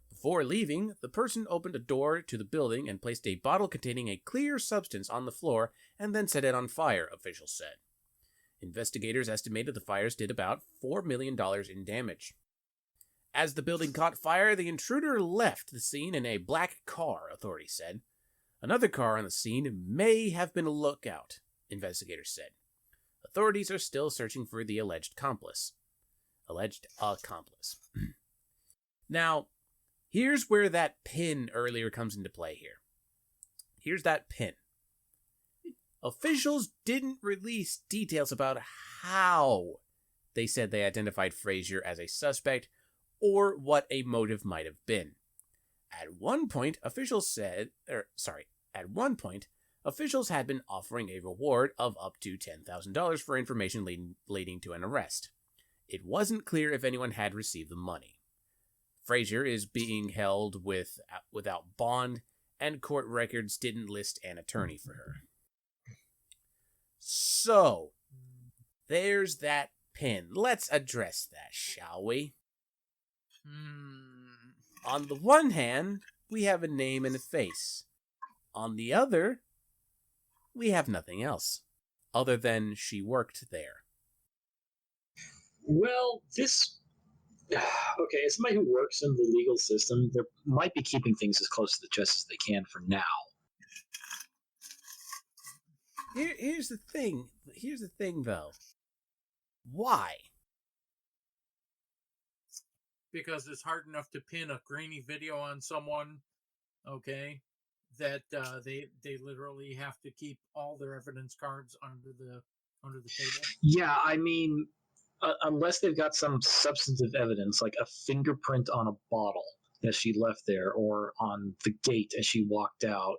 D: Before leaving, the person opened a door to the building and placed a bottle containing a clear substance on the floor and then set it on fire, officials said. Investigators estimated the fires did about $4 million in damage. As the building caught fire, the intruder left the scene in a black car, authorities said. Another car on the scene may have been a lookout, investigators said. Authorities are still searching for the alleged accomplice. Now, here's where that pin earlier comes into play here. Here's that pin. Officials didn't release details about how they said they identified Frazier as a suspect or what a motive might have been. At one point, officials had been offering a reward of up to $10,000 for information leading to an arrest.
A: It wasn't clear if anyone had received the money. Frazier is being held without bond, and court records didn't list an attorney for her. So, there's that pin. Let's address that, shall we? On the one hand, we have a name and a face. On the other, we have nothing else, other than she worked there.
C: Well, this... Okay, as somebody who works in the legal system, they might be keeping things as close to the chest as they can for now.
A: Here's the thing. Here's the thing, though. Why?
B: Because it's hard enough to pin a grainy video on someone, okay, that they literally have to keep all their evidence cards under the table.
C: Yeah, I mean, unless they've got some substantive evidence, like a fingerprint on a bottle that she left there, or on the gate as she walked out,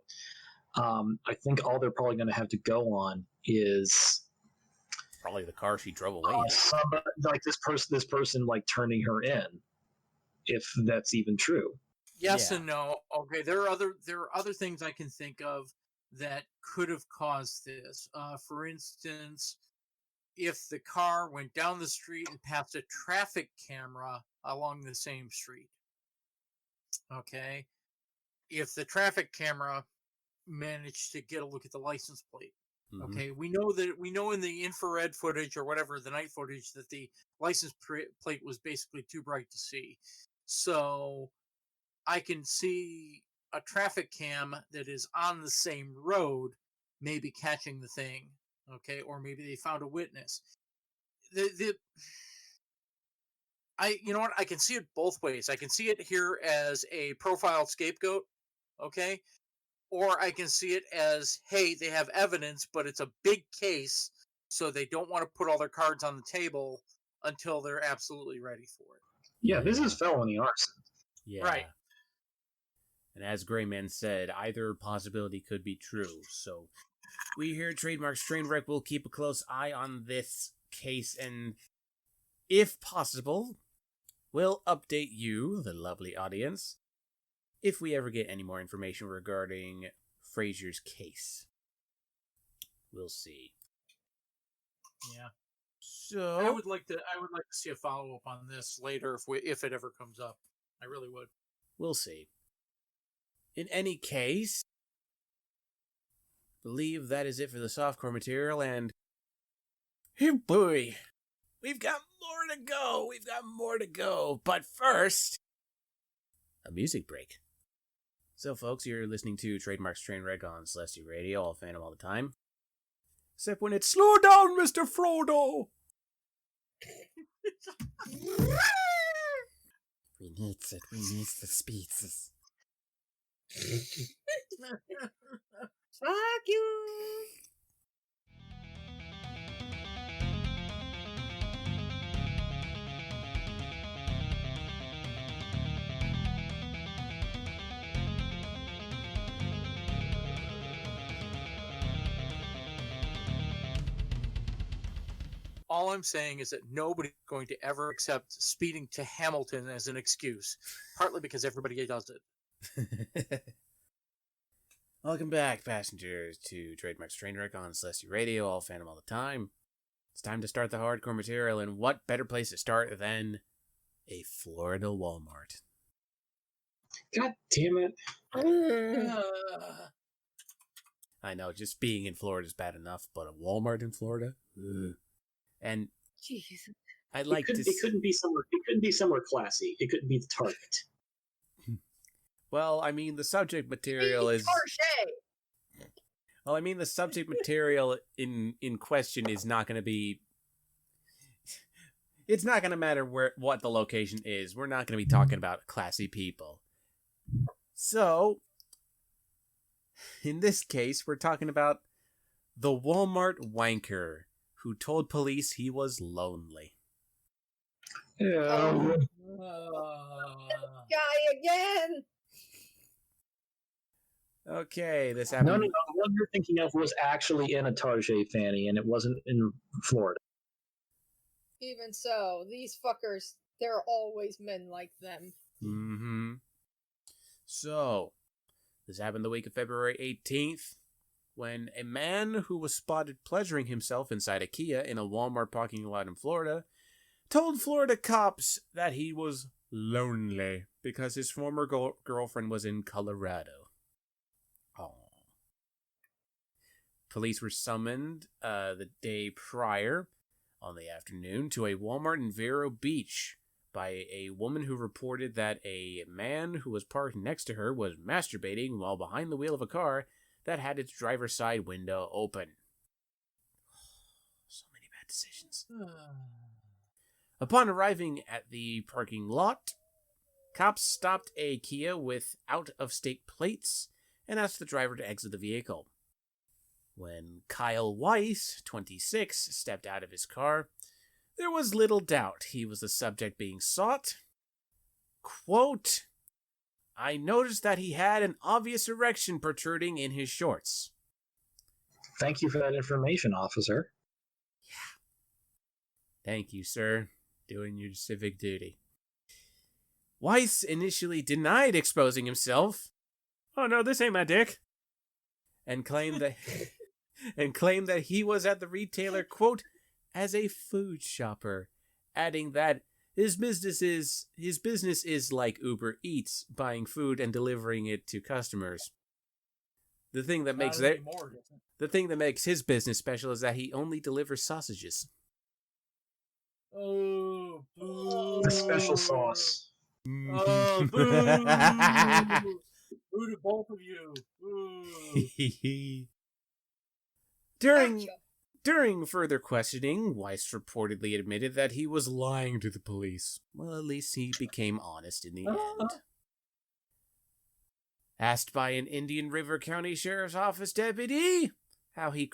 C: I think all they're probably going to have to go on is
A: probably the car she drove away in.
C: Somebody, like this person like turning her in, if that's even true.
B: Yes and no. Okay, there are other things I can think of that could have caused this. For instance, if the car went down the street and passed a traffic camera along the same street. Okay, if the traffic camera managed to get a look at the license plate. Okay, we know in the infrared footage or whatever, the night footage, that the license plate was basically too bright to see. So I can see a traffic cam that is on the same road maybe catching the thing, okay, or maybe they found a witness. You know what? I can see it both ways. I can see it here as a profiled scapegoat, okay, or I can see it as, hey, they have evidence, but it's a big case, so they don't want to put all their cards on the table until they're absolutely ready for it.
C: Yeah, this is felony arson.
A: Yeah.
B: Right.
A: And as Greymane said, either possibility could be true. So we here at Trademark's Trainwreck will keep a close eye on this case, and if possible, we'll update you, the lovely audience, if we ever get any more information regarding Frazier's case. We'll see.
B: Yeah.
A: So
B: I would like to see a follow up on this later if it ever comes up. I really would.
A: We'll see. In any case, I believe that is it for the softcore material, and hey boy, we've got more to go. We've got more to go. But first, a music break. So, folks, you're listening to Trademark's Trainwreck on Celestia Radio, all Phantom all the time. Except when it's slow down, Mr. Frodo! We need it. We need the speeds.
E: Fuck you!
B: All I'm saying is that nobody's going to ever accept speeding to Hamilton as an excuse, partly because everybody does it.
A: Welcome back, passengers, to Trademark's Trainwreck on Celestia Radio, all Phantom all the time. It's time to start the hardcore material, and what better place to start than a Florida Walmart?
C: God damn it.
A: I know, just being in Florida is bad enough, but a Walmart in Florida? Ugh. And
E: Jesus.
A: I'd like
C: it couldn't be somewhere. It couldn't be somewhere classy. It couldn't be the Target.
A: Well, I mean, the subject material is. Well, I mean, the subject material in question is not going to be. It's not going to matter what the location is. We're not going to be talking about classy people. So, in this case, we're talking about the Walmart wanker who told police he was lonely.
C: Yeah.
E: Guy again!
A: Okay, this happened.
C: No. The one you're thinking of was actually in a Target, Fanny, and it wasn't in Florida.
E: Even so, these fuckers, there are always men like them.
D: Mm-hmm. So, this happened the week of February 18th, when a man who was spotted pleasuring himself inside a Kia in a Walmart parking lot in Florida told Florida cops that he was lonely because his former girlfriend was in Colorado. Oh. Police were summoned the day prior, on the afternoon, to a Walmart in Vero Beach by a woman who reported that a man who was parked next to her was masturbating while behind the wheel of a car that had its driver's side window open. So many bad decisions. Upon arriving at the parking lot, cops stopped a Kia with out-of-state plates and asked the driver to exit the vehicle. When Kyle Weiss, 26, stepped out of his car, there was little doubt he was the subject being sought. Quote, "I noticed that he had an obvious erection protruding in his shorts."
C: Thank you for that information, officer.
D: Yeah. Thank you, sir. Doing your civic duty. Weiss initially denied exposing himself. "Oh no, this ain't my dick." And claimed that he was at the retailer, quote, "as a food shopper," adding that his business is like Uber Eats, buying food and delivering it to customers. The thing that makes his business special is that he only delivers sausages.
B: Oh, boo.
C: The special sauce.
B: Oh, boo. Boo to both of you. Boo.
D: During further questioning, Weiss reportedly admitted that he was lying to the police. Well, at least he became honest in the end. Asked by an Indian River County Sheriff's Office deputy how he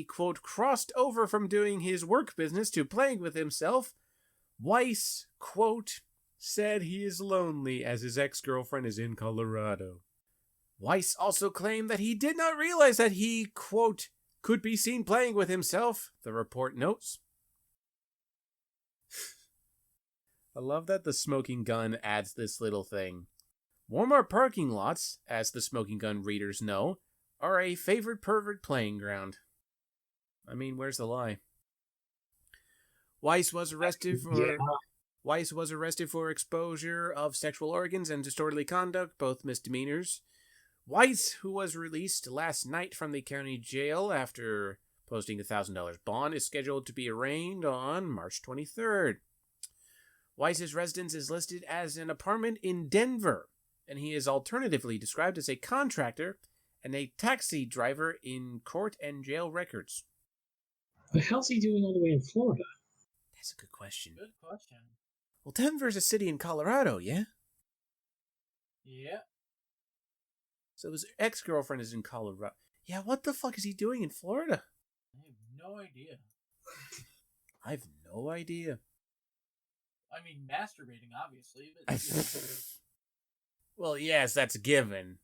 D: quote crossed over from doing his work business to playing with himself, Weiss, quote, said he is lonely as his ex-girlfriend is in Colorado. Weiss also claimed that he did not realize that he, quote, could be seen playing with himself, the report notes. I love that the smoking gun adds this little thing. Walmart parking lots, as the smoking gun readers know, are a favorite pervert playing ground. I mean, where's the lie? Weiss was arrested for exposure of sexual organs and disorderly conduct, both misdemeanors. Weiss, who was released last night from the county jail after posting a $1,000 bond, is scheduled to be arraigned on March 23rd. Weiss's residence is listed as an apartment in Denver, and he is alternatively described as a contractor and a taxi driver in court and jail records.
C: What the hell's he doing all the way in Florida?
D: That's a good question.
B: Good question.
D: Well, Denver's a city in Colorado, yeah?
B: Yeah.
D: So his ex-girlfriend is in Colorado. Yeah, what the fuck is he doing in Florida?
B: I have no idea.
D: I have no idea.
B: I mean, masturbating, obviously. But
D: Well, yes, that's a given.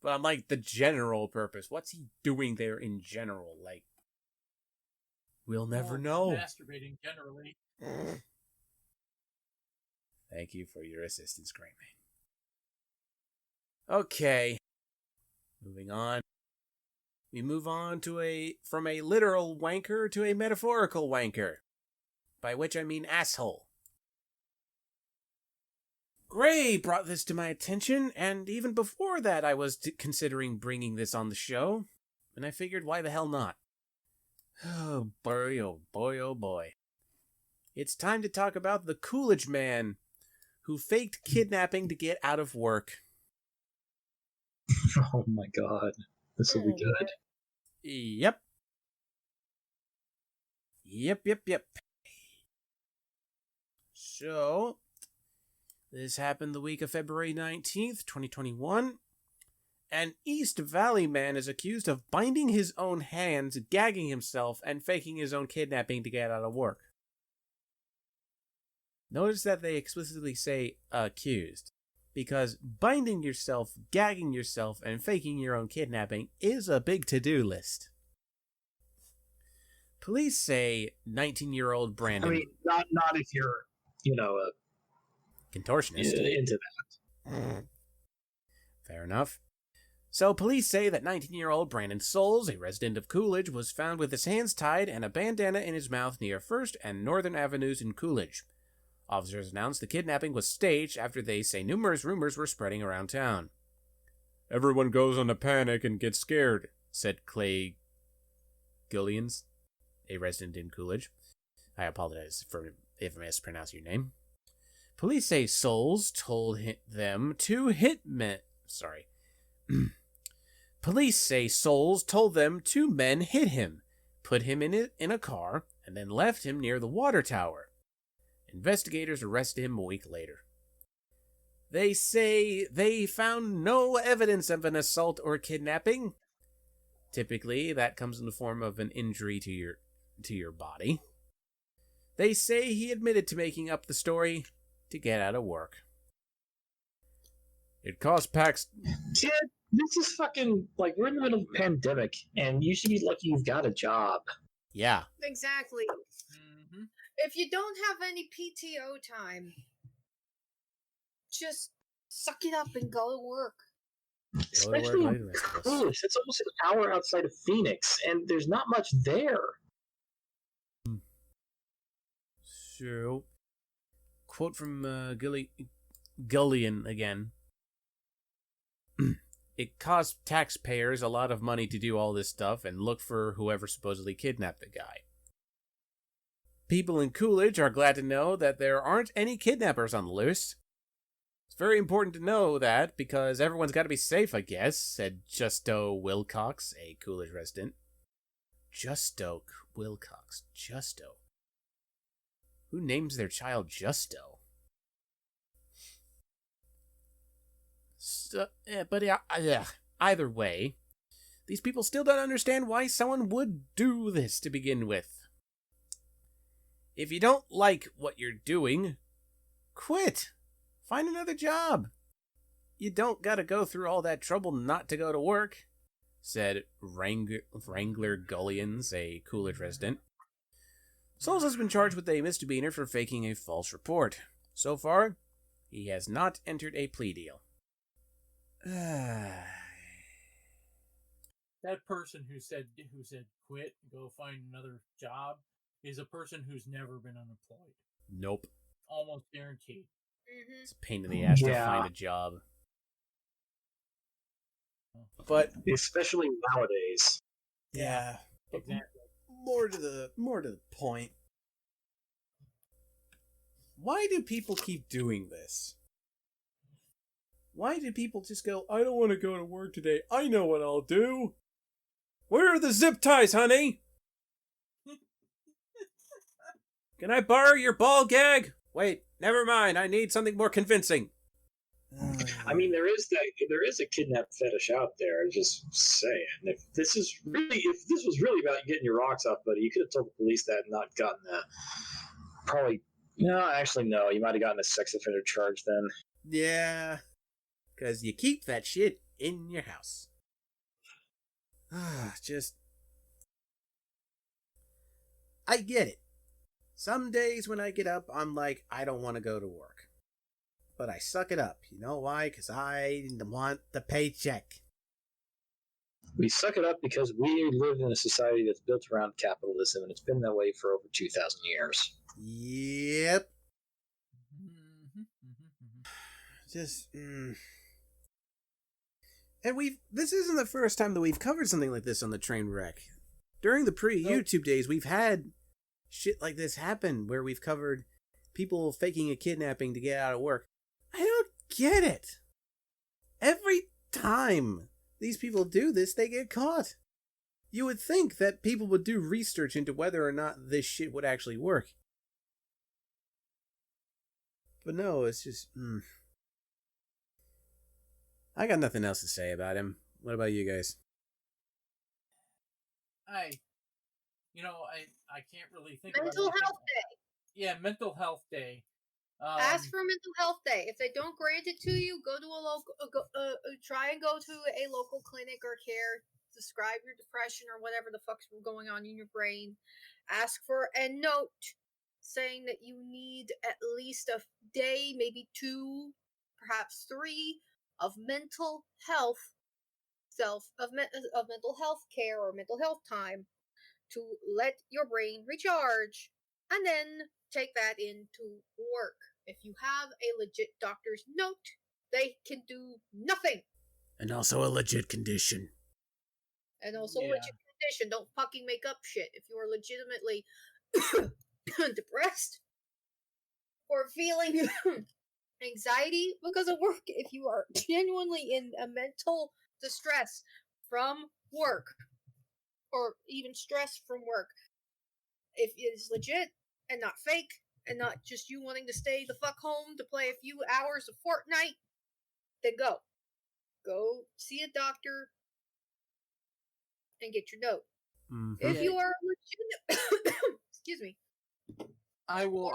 D: But on, like, the general purpose, what's he doing there in general? Like, we'll never know.
B: Masturbating, generally.
D: Thank you for your assistance, Greymane. Okay. Moving on. We move on to from a literal wanker to a metaphorical wanker. By which I mean asshole. Gray brought this to my attention, and even before that I was considering bringing this on the show, and I figured why the hell not? Oh boy, oh boy, oh boy. It's time to talk about the Coolidge man who faked kidnapping to get out of work.
C: Oh my god. This will be good.
D: Yep. So, this happened the week of February 19th, 2021. An East Valley man is accused of binding his own hands, gagging himself, and faking his own kidnapping to get out of work. Notice that they explicitly say accused, because binding yourself, gagging yourself, and faking your own kidnapping is a big to-do list.
A: Police say 19-year-old Brandon...
C: I mean, not if you're, a
A: contortionist.
C: into that.
A: Fair enough. So police say that 19-year-old Brandon Souls, a resident of Coolidge, was found with his hands tied and a bandana in his mouth near 1st and Northern Avenues in Coolidge. Officers announced the kidnapping was staged after they say numerous rumors were spreading around town. Everyone goes into panic and gets scared, said Clay Gillians, a resident in Coolidge. I apologize if I mispronounced your name. Police say Souls told them two hitmen... Sorry. Police say Souls told them two men hit him, put him in a car, and then left him near the water tower. Investigators arrested him a week later. They say they found no evidence of an assault or kidnapping. Typically, that comes in the form of an injury to your body. They say he admitted to making up the story to get out of work. It cost Pax...
C: Kid, this is fucking, like, we're in the middle of a pandemic, and you should be lucky you've got a job.
A: Yeah.
E: Exactly.
B: Mm-hmm.
E: If you don't have any PTO time, just suck it up and go to work.
C: Especially in Coolidge. It's almost an hour outside of Phoenix, and there's not much there.
A: So, quote from Gullion again. It costs taxpayers a lot of money to do all this stuff and look for whoever supposedly kidnapped the guy. People in Coolidge are glad to know that there aren't any kidnappers on the loose. It's very important to know that because everyone's got to be safe, I guess, said Justo Wilcox, a Coolidge resident. Justo Wilcox. Justo. Who names their child Justo? Either way, these people still don't understand why someone would do this to begin with. If you don't like what you're doing, quit. Find another job. You don't gotta go through all that trouble not to go to work, said Wrangler Gullions, a Coolidge resident. Souls has been charged with a misdemeanor for faking a false report. So far, he has not entered a plea deal.
B: That person who said quit, go find another job, is a person who's never been unemployed.
A: Nope.
B: Almost guaranteed.
E: Mm-hmm.
A: It's a pain in the ass to find a job. But
C: especially nowadays.
A: Yeah.
B: Exactly.
A: More to the point. Why do people keep doing this? Why do people just go, I don't want to go to work today. I know what I'll do. Where are the zip ties, honey? Can I borrow your ball gag? Wait, never mind. I need something more convincing.
C: I mean, there is a kidnap fetish out there. Just saying, if this was really about getting your rocks off, buddy, you could have told the police that and not gotten that. Probably, no. Actually, no. You might have gotten a sex offender charge then.
A: Yeah, because you keep that shit in your house. I get it. Some days when I get up, I'm like, I don't want to go to work. But I suck it up. You know why? Because I want the paycheck.
C: We suck it up because we live in a society that's built around capitalism, and it's been that way for over 2,000 years.
A: Yep. And this isn't the first time that we've covered something like this on the Trainwreck. During the pre-YouTube days, we've had shit like this happen where we've covered people faking a kidnapping to get out of work. I don't get it. Every time these people do this, they get caught. You would think that people would do research into whether or not this shit would actually work. But no, it's just... I got nothing else to say about him. What about you guys?
B: I can't really think
E: Mental
B: about
E: Health Day.
B: Yeah, Mental Health Day.
E: Ask for Mental Health Day. If they don't grant it to you, go to a local. Try and go to a local clinic or care describe your depression or whatever the fuck's going on in your brain. Ask for a note saying that you need at least a day, maybe 2, perhaps 3 of mental health of mental health care or mental health time to let your brain recharge, and then take that into work. If you have a legit doctor's note, they can do nothing.
D: And also a legit condition.
E: And also
B: Yeah.
E: legit condition. Don't fucking make up shit. If you are legitimately depressed or feeling anxiety because of work, if you are genuinely in a mental distress from work, or even stress from work, if it is legit and not fake, and not just you wanting to stay the fuck home to play a few hours of Fortnite, then go. Go see a doctor and get your note.
D: Mm-hmm.
E: If you are legit, excuse me.
B: I will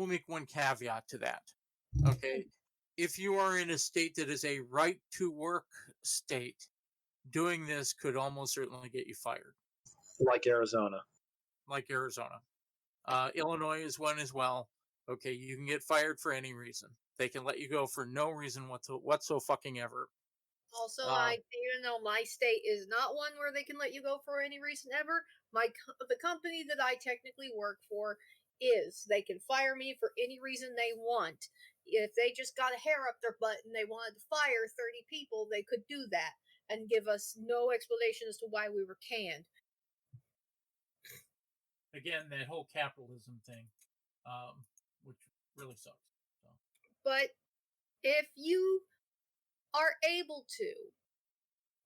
B: make one caveat to that. Okay. If you are in a state that is a right to work state, doing this could almost certainly get you fired.
C: Like Arizona.
B: Like Arizona. Illinois is one as well. Okay, you can get fired for any reason. They can let you go for no reason whatsoever.
E: Also, even though my state is not one where they can let you go for any reason ever, the company that I technically work for is. They can fire me for any reason they want. If they just got a hair up their butt and they wanted to fire 30 people, they could do that and give us no explanation as to why we were canned.
B: Again, that whole capitalism thing, which really sucks. So.
E: But if you are able to,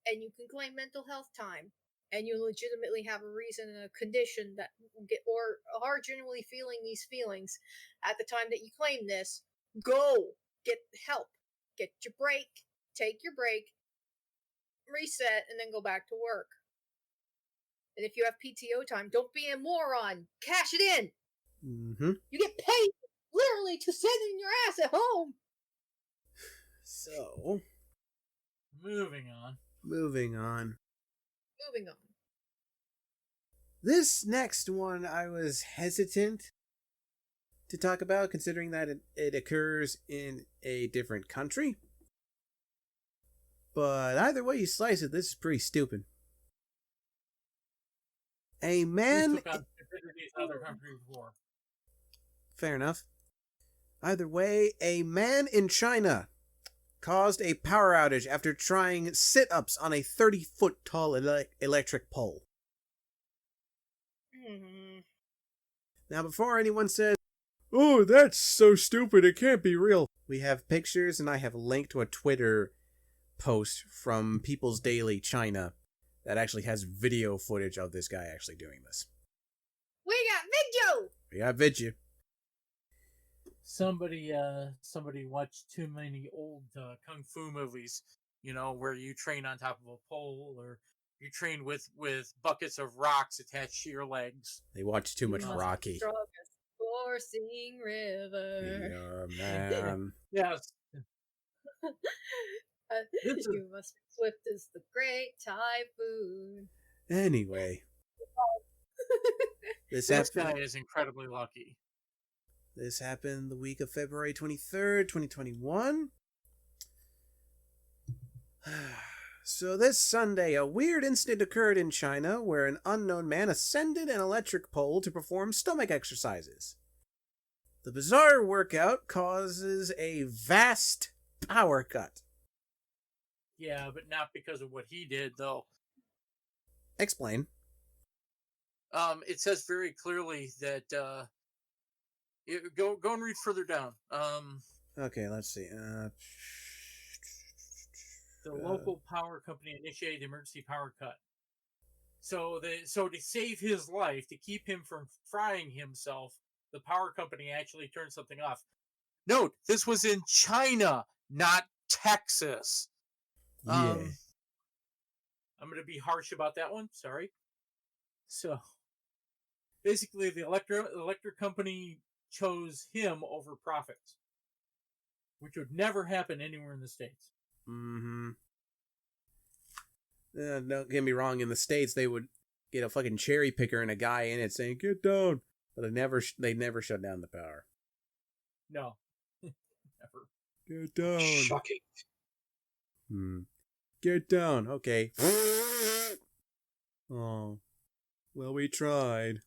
E: and you can claim mental health time, and you legitimately have a reason and a condition that or are genuinely feeling these feelings at the time that you claim this, go get help, get your break, take your break, reset, and then go back to work. And if you have PTO time, don't be a moron. Cash it in.
D: Mm-hmm.
E: You get paid literally to sit in your ass at home.
D: So,
B: moving on.
D: Moving on. This next one I was hesitant to talk about, considering that it occurs in a different country. But either way you slice it, this is pretty stupid. A man...
B: We took out stupidities in other countries before.
D: Fair enough. Either way, a man in China caused a power outage after trying sit-ups on a 30-foot tall electric pole.
E: Mm-hmm.
D: Now, before anyone says, "Oh, that's so stupid, it can't be real," we have pictures, and I have linked to a Twitter post from People's Daily China that actually has video footage of this guy actually doing this.
E: We got video!
B: Somebody watched too many old kung fu movies, where you train on top of a pole, or you train with buckets of rocks attached to your legs.
D: They watch too much Rocky.
E: Coursing river.
D: Yeah, man.
B: Yes.
E: You must be swift as the great typhoon.
D: Anyway.
B: This guy is incredibly lucky.
D: This happened the week of February 23rd, 2021. So this Sunday, a weird incident occurred in China where an unknown man ascended an electric pole to perform stomach exercises. The bizarre workout causes a vast power cut.
B: Yeah, but not because of what he did, though.
D: Explain.
B: It says very clearly that go and read further down.
D: Okay, let's see.
B: The local power company initiated the emergency power cut. So to save his life, to keep him from frying himself, the power company actually turned something off. Note, this was in China, not Texas.
D: Yeah.
B: I'm going to be harsh about that one. Sorry. So, basically, the electric company chose him over profits, which would never happen anywhere in the States.
D: Mm-hmm. Don't get me wrong, in the States, they would get a fucking cherry picker and a guy in it saying, get down. But they never shut down the power.
B: No. Never.
D: Get down.
C: Shocking.
D: Get down. Okay. Oh. Well, we tried.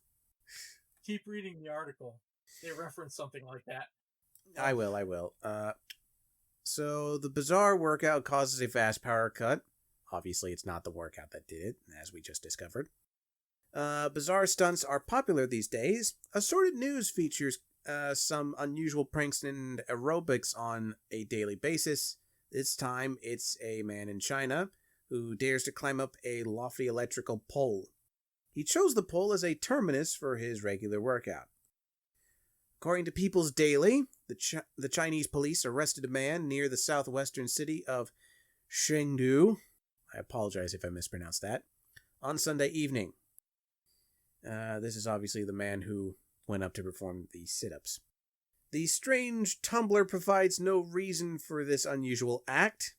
B: Keep reading the article. They reference something like that.
D: I will. So the bizarre workout causes a fast power cut. Obviously, it's not the workout that did it, as we just discovered. Bizarre stunts are popular these days. Assorted News features some unusual pranks and aerobics on a daily basis. This time, it's a man in China who dares to climb up a lofty electrical pole. He chose the pole as a terminus for his regular workout. According to People's Daily, the Chinese police arrested a man near the southwestern city of Chengdu. I apologize if I mispronounced that. On Sunday evening. This is obviously the man who went up to perform the sit-ups. The strange tumbler provides no reason for this unusual act,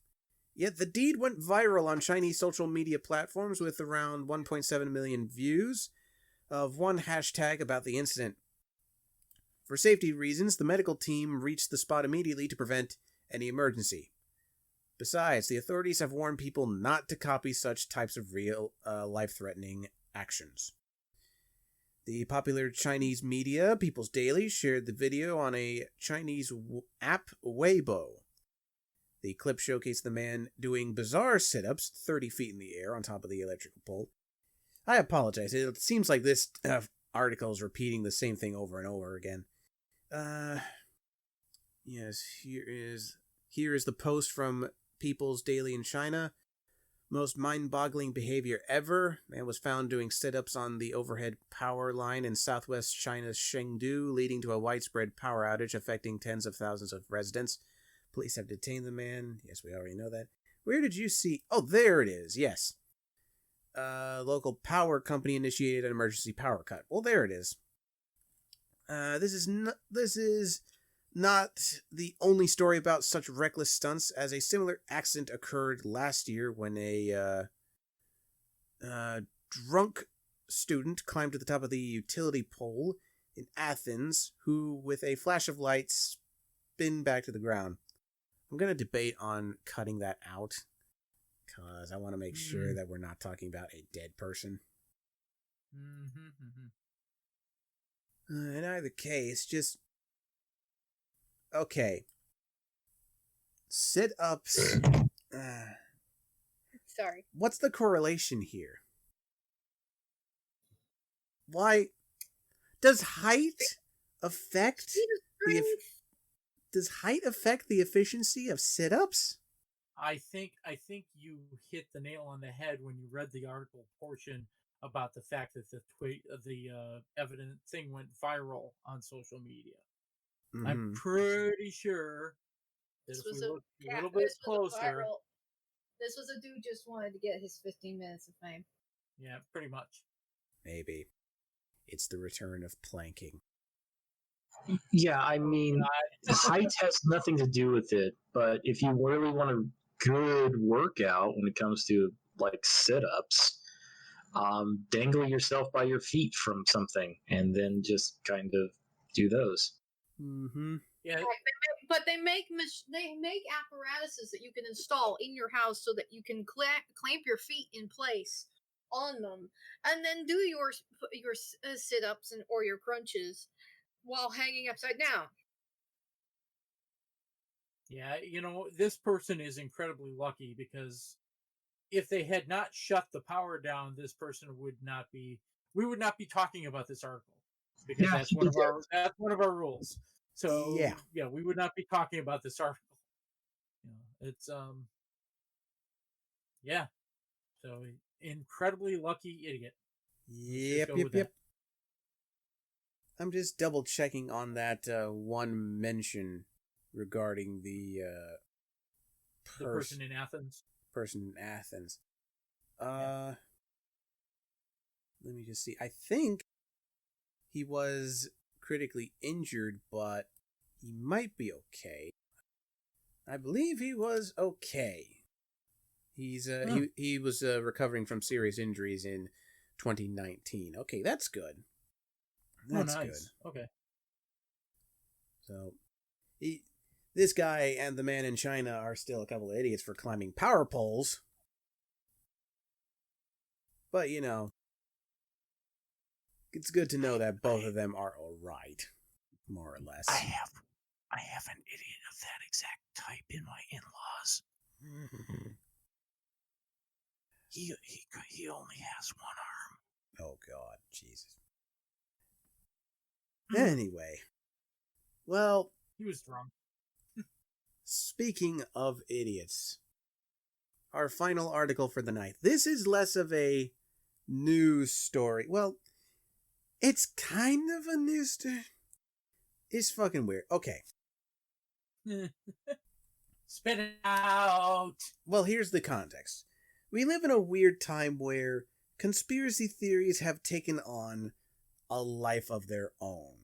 D: yet the deed went viral on Chinese social media platforms with around 1.7 million views of one hashtag about the incident. For safety reasons, the medical team reached the spot immediately to prevent any emergency. Besides, the authorities have warned people not to copy such types of real, life-threatening actions. The popular Chinese media, People's Daily, shared the video on a Chinese app, Weibo. The clip showcased the man doing bizarre sit-ups 30 feet in the air on top of the electrical pole. I apologize. It seems like this article is repeating the same thing over and over again. Yes, here is the post from People's Daily in China. Most mind-boggling behavior ever. Man was found doing sit-ups on the overhead power line in southwest China's Chengdu, leading to a widespread power outage affecting tens of thousands of residents. Police have detained the man. Yes, we already know that. Where did you see... Oh, there it is. Yes. Local power company initiated an emergency power cut. Well, there it is. This is not the only story about such reckless stunts, as a similar accident occurred last year when a drunk student climbed to the top of the utility pole in Athens, who, with a flash of light, spin back to the ground. I'm going to debate on cutting that out, because I want to make sure that we're not talking about a dead person. In either case, just... Okay. Sit-ups...
E: Sorry.
D: What's the correlation here? Why... Does height affect... Does height affect the efficiency of sit-ups?
B: I think you hit the nail on the head when you read the article portion about the fact that the evident thing went viral on social media. Mm-hmm. I'm pretty sure that if we look a little bit closer,
E: this was a dude just wanted to get his 15 minutes of fame.
B: Yeah, pretty much.
D: Maybe it's the return of planking.
C: Yeah, I mean, height has nothing to do with it, but if you really want a good workout when it comes to like sit-ups, dangle yourself by your feet from something and then just kind of do those.
B: Yeah,
E: but they make apparatuses that you can install in your house so that you can clamp your feet in place on them, and then do your sit-ups or your crunches while hanging upside down.
B: Yeah, this person is incredibly lucky, because if they had not shut the power down, this person would not be... We would not be talking about this article, because that's one of our rules. So yeah, we would not be talking about this article. It's yeah. So incredibly lucky idiot.
D: Yep. I'm just double checking on that one mention regarding the
B: person in Athens.
D: Let me just see. I think he was critically injured, but he might be okay. I believe he was okay. He was recovering from serious injuries in 2019. Okay, that's good. That's
B: nice.
D: good.
B: Okay.
D: So, this guy and the man in China are still a couple of idiots for climbing power poles. But, you know, it's good to know that both of them are alright, more or less.
B: I have an idiot of that exact type in my in-laws. He only has one arm.
D: Oh, God, Jesus. Anyway, well,
B: He was drunk.
D: speaking of idiots, our final article for the night. This is less of a news story. Well, it's kind of a news story. It's fucking weird. Okay.
B: Spit it out.
D: Well, here's the context. We live in a weird time where conspiracy theories have taken on a life of their own.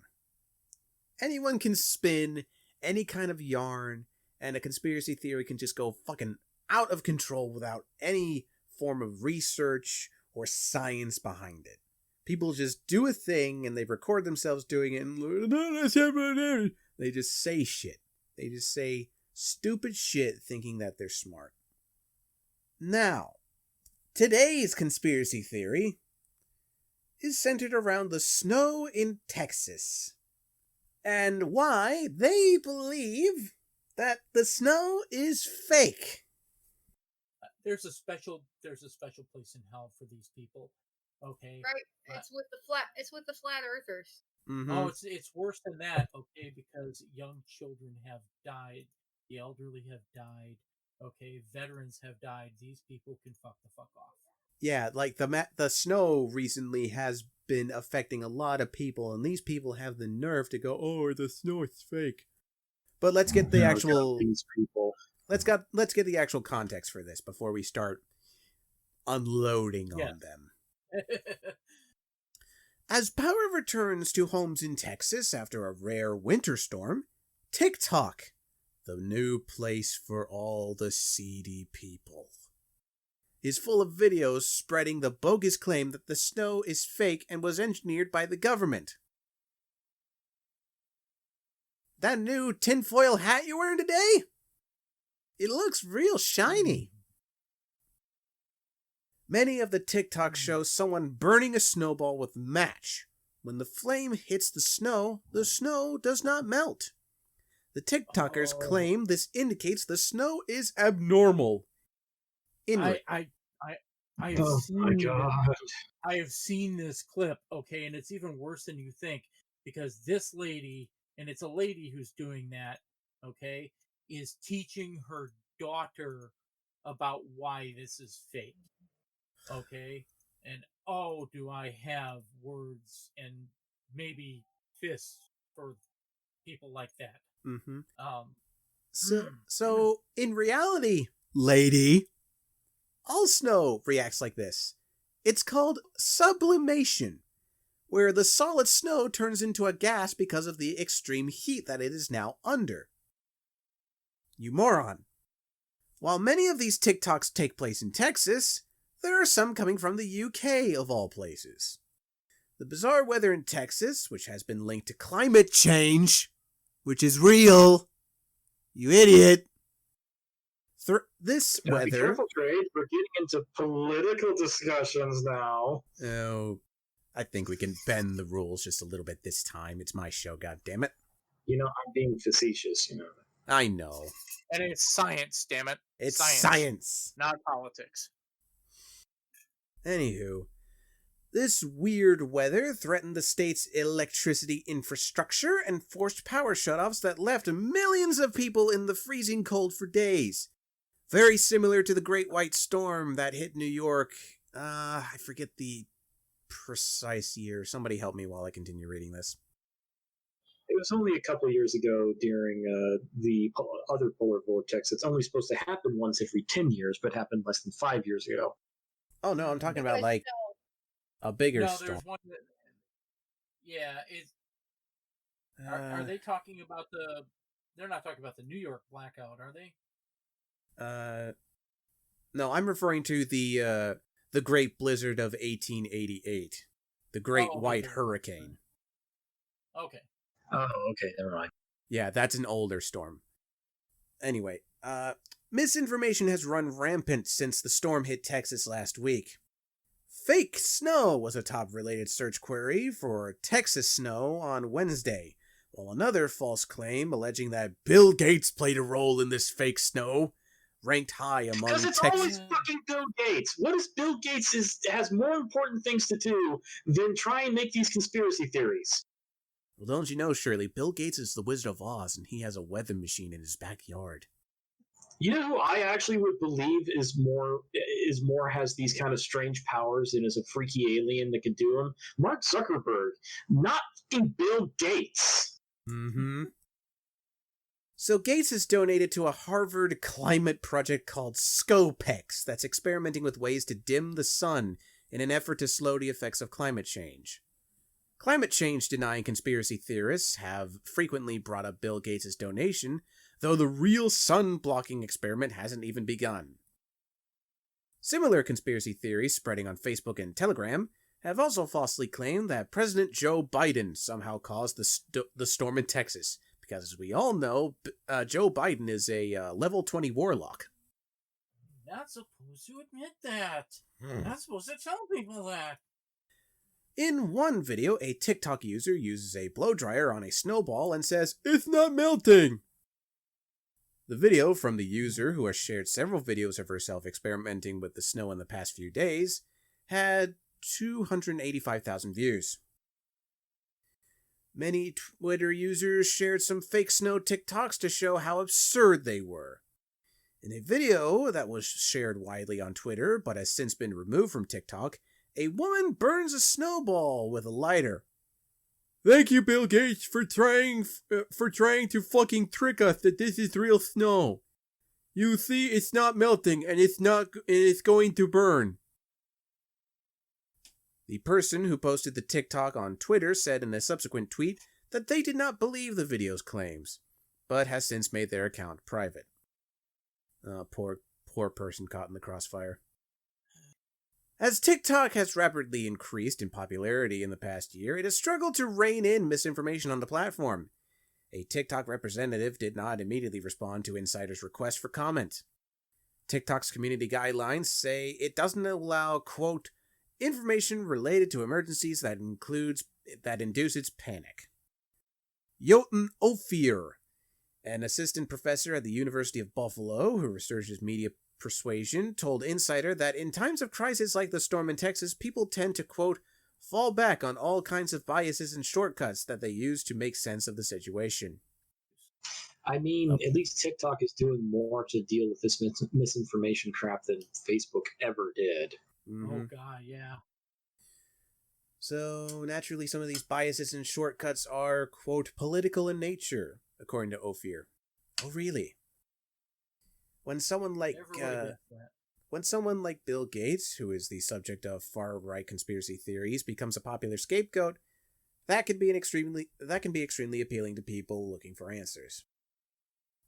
D: Anyone can spin any kind of yarn, and a conspiracy theory can just go fucking out of control without any form of research or science behind it. People just do a thing and they record themselves doing it and they just say shit. They just say stupid shit thinking that they're smart. Now, today's conspiracy theory is centered around the snow in Texas and why they believe that the snow is fake.
B: There's a special place in hell for these people. Okay.
E: Right. It's with the flat earthers.
D: Mm-hmm.
B: Oh, it's worse than that. Okay, because young children have died, the elderly have died. Okay, veterans have died. These people can fuck the fuck off.
D: Yeah, like the snow recently has been affecting a lot of people, and these people have the nerve to go, "Oh, the snow is fake." But let's get the actual
C: these people.
D: Let's get the actual context for this before we start unloading on them. As power returns to homes in Texas after a rare winter storm, TikTok, the new place for all the seedy people, is full of videos spreading the bogus claim that the snow is fake and was engineered by the government. That new tinfoil hat you're wearing today? It looks real shiny. Many of the TikToks show someone burning a snowball with a match. When the flame hits the snow does not melt. The TikTokers claim this indicates the snow is abnormal.
B: I have seen this clip, okay, and it's even worse than you think, because this lady, and it's a lady who's doing that, okay, is teaching her daughter about why this is fake. Okay, and oh, do I have words and maybe fists for people like that?
D: Mm-hmm. So in reality, lady, all snow reacts like this. It's called sublimation, where the solid snow turns into a gas because of the extreme heat that it is now under. You moron. While many of these TikToks take place in Texas, there are some coming from the UK, of all places. The bizarre weather in Texas, which has been linked to climate change, which is real, you idiot. This weather...
C: Be careful, Trade. We're getting into political discussions now.
D: Oh, I think we can bend the rules just a little bit this time. It's my show, goddammit.
C: You know, I'm being facetious, you know.
D: I know.
B: And it's science, damn it.
D: It's science.
B: Not politics.
D: Anywho, this weird weather threatened the state's electricity infrastructure and forced power shutoffs that left millions of people in the freezing cold for days. Very similar to the Great White Storm that hit New York. I forget the precise year. Somebody help me while I continue reading this.
C: It was only a couple years ago during the other polar vortex. It's only supposed to happen once every 10 years, but happened less than 5 years ago.
D: Oh, no, I'm talking about, like, a bigger storm.
B: There's one that... Yeah, it's... Are they talking about the... They're not talking about the New York blackout, are they?
D: No, I'm referring to the Great Blizzard of 1888. The Great White Hurricane.
B: Okay.
C: Oh, okay, never mind.
D: Yeah, that's an older storm. Anyway, misinformation has run rampant since the storm hit Texas last week. Fake snow was a top related search query for Texas snow on Wednesday, while another false claim alleging that Bill Gates played a role in this fake snow ranked high among
C: Because it's
D: Texas.
C: always fucking Bill Gates. What is Bill Gates has more important things to do than try and make these conspiracy theories?
D: Well, don't you know, Shirley, Bill Gates is the Wizard of Oz, and he has a weather machine in his backyard.
C: You know who I actually would believe is more has these kind of strange powers and is a freaky alien that could do them? Mark Zuckerberg, not fucking Bill Gates.
D: Mm-hmm. So Gates has donated to a Harvard climate project called Scopex that's experimenting with ways to dim the sun in an effort to slow the effects of climate change. Climate change-denying conspiracy theorists have frequently brought up Bill Gates' donation, though the real sun-blocking experiment hasn't even begun. Similar conspiracy theories spreading on Facebook and Telegram have also falsely claimed that President Joe Biden somehow caused the storm in Texas, because as we all know, Joe Biden is a level 20 warlock.
B: Not supposed to admit that. Not supposed to tell people that.
D: In one video, a TikTok user uses a blow dryer on a snowball and says, "It's not melting!" The video from the user, who has shared several videos of herself experimenting with the snow in the past few days, had 285,000 views. Many Twitter users shared some fake snow TikToks to show how absurd they were. In a video that was shared widely on Twitter but has since been removed from TikTok, a woman burns a snowball with a lighter. "Thank you, Bill Gates, for trying to fucking trick us that this is real snow. You see, it's not melting and it's going to burn." The person who posted the TikTok on Twitter said in a subsequent tweet that they did not believe the video's claims, but has since made their account private. Poor person caught in the crossfire. As TikTok has rapidly increased in popularity in the past year, it has struggled to rein in misinformation on the platform. A TikTok representative did not immediately respond to insiders' requests for comment. TikTok's community guidelines say it doesn't allow, quote, information related to emergencies that induces panic. Jotun Ophir, an assistant professor at the University of Buffalo who researches media persuasion, told Insider that in times of crisis like the storm in Texas, people tend to, quote, fall back on all kinds of biases and shortcuts that they use to make sense of the situation.
C: I mean, at least TikTok is doing more to deal with this misinformation crap than Facebook ever did.
D: Mm-hmm.
B: Oh, God, yeah.
D: So, naturally, some of these biases and shortcuts are, quote, political in nature, according to Ophir. Oh, really? When someone like Bill Gates, who is the subject of far-right conspiracy theories, becomes a popular scapegoat, that can be extremely appealing to people looking for answers.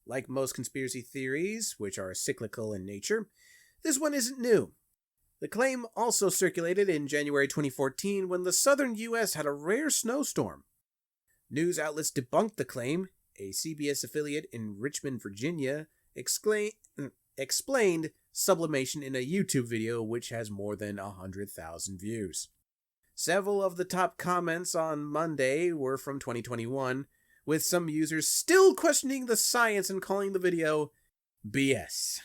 D: Like most conspiracy theories, which are cyclical in nature, this one isn't new. The claim also circulated in January 2014 when the southern U.S. had a rare snowstorm. News outlets debunked the claim. A CBS affiliate in Richmond, Virginia, explained sublimation in a YouTube video which has more than 100,000 views. Several of the top comments on Monday were from 2021, with some users still questioning the science and calling the video BS.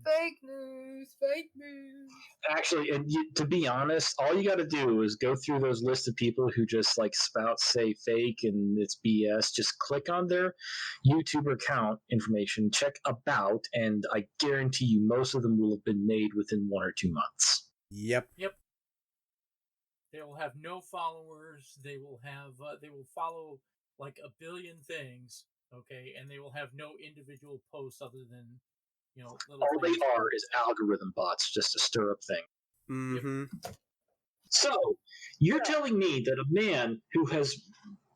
E: Fake news, fake news.
C: Actually, and to be honest, all you got to do is go through those lists of people who just like say fake and it's BS. Just click on their YouTube account information, check about, and I guarantee you most of them will have been made within 1 or 2 months.
D: Yep.
B: They will have no followers. They will follow like a billion things, okay, and they will have no individual posts other than, little
C: all
B: things.
C: they are is algorithm bots, just a stir up thing.
D: Mm-hmm.
C: So you're telling me that a man who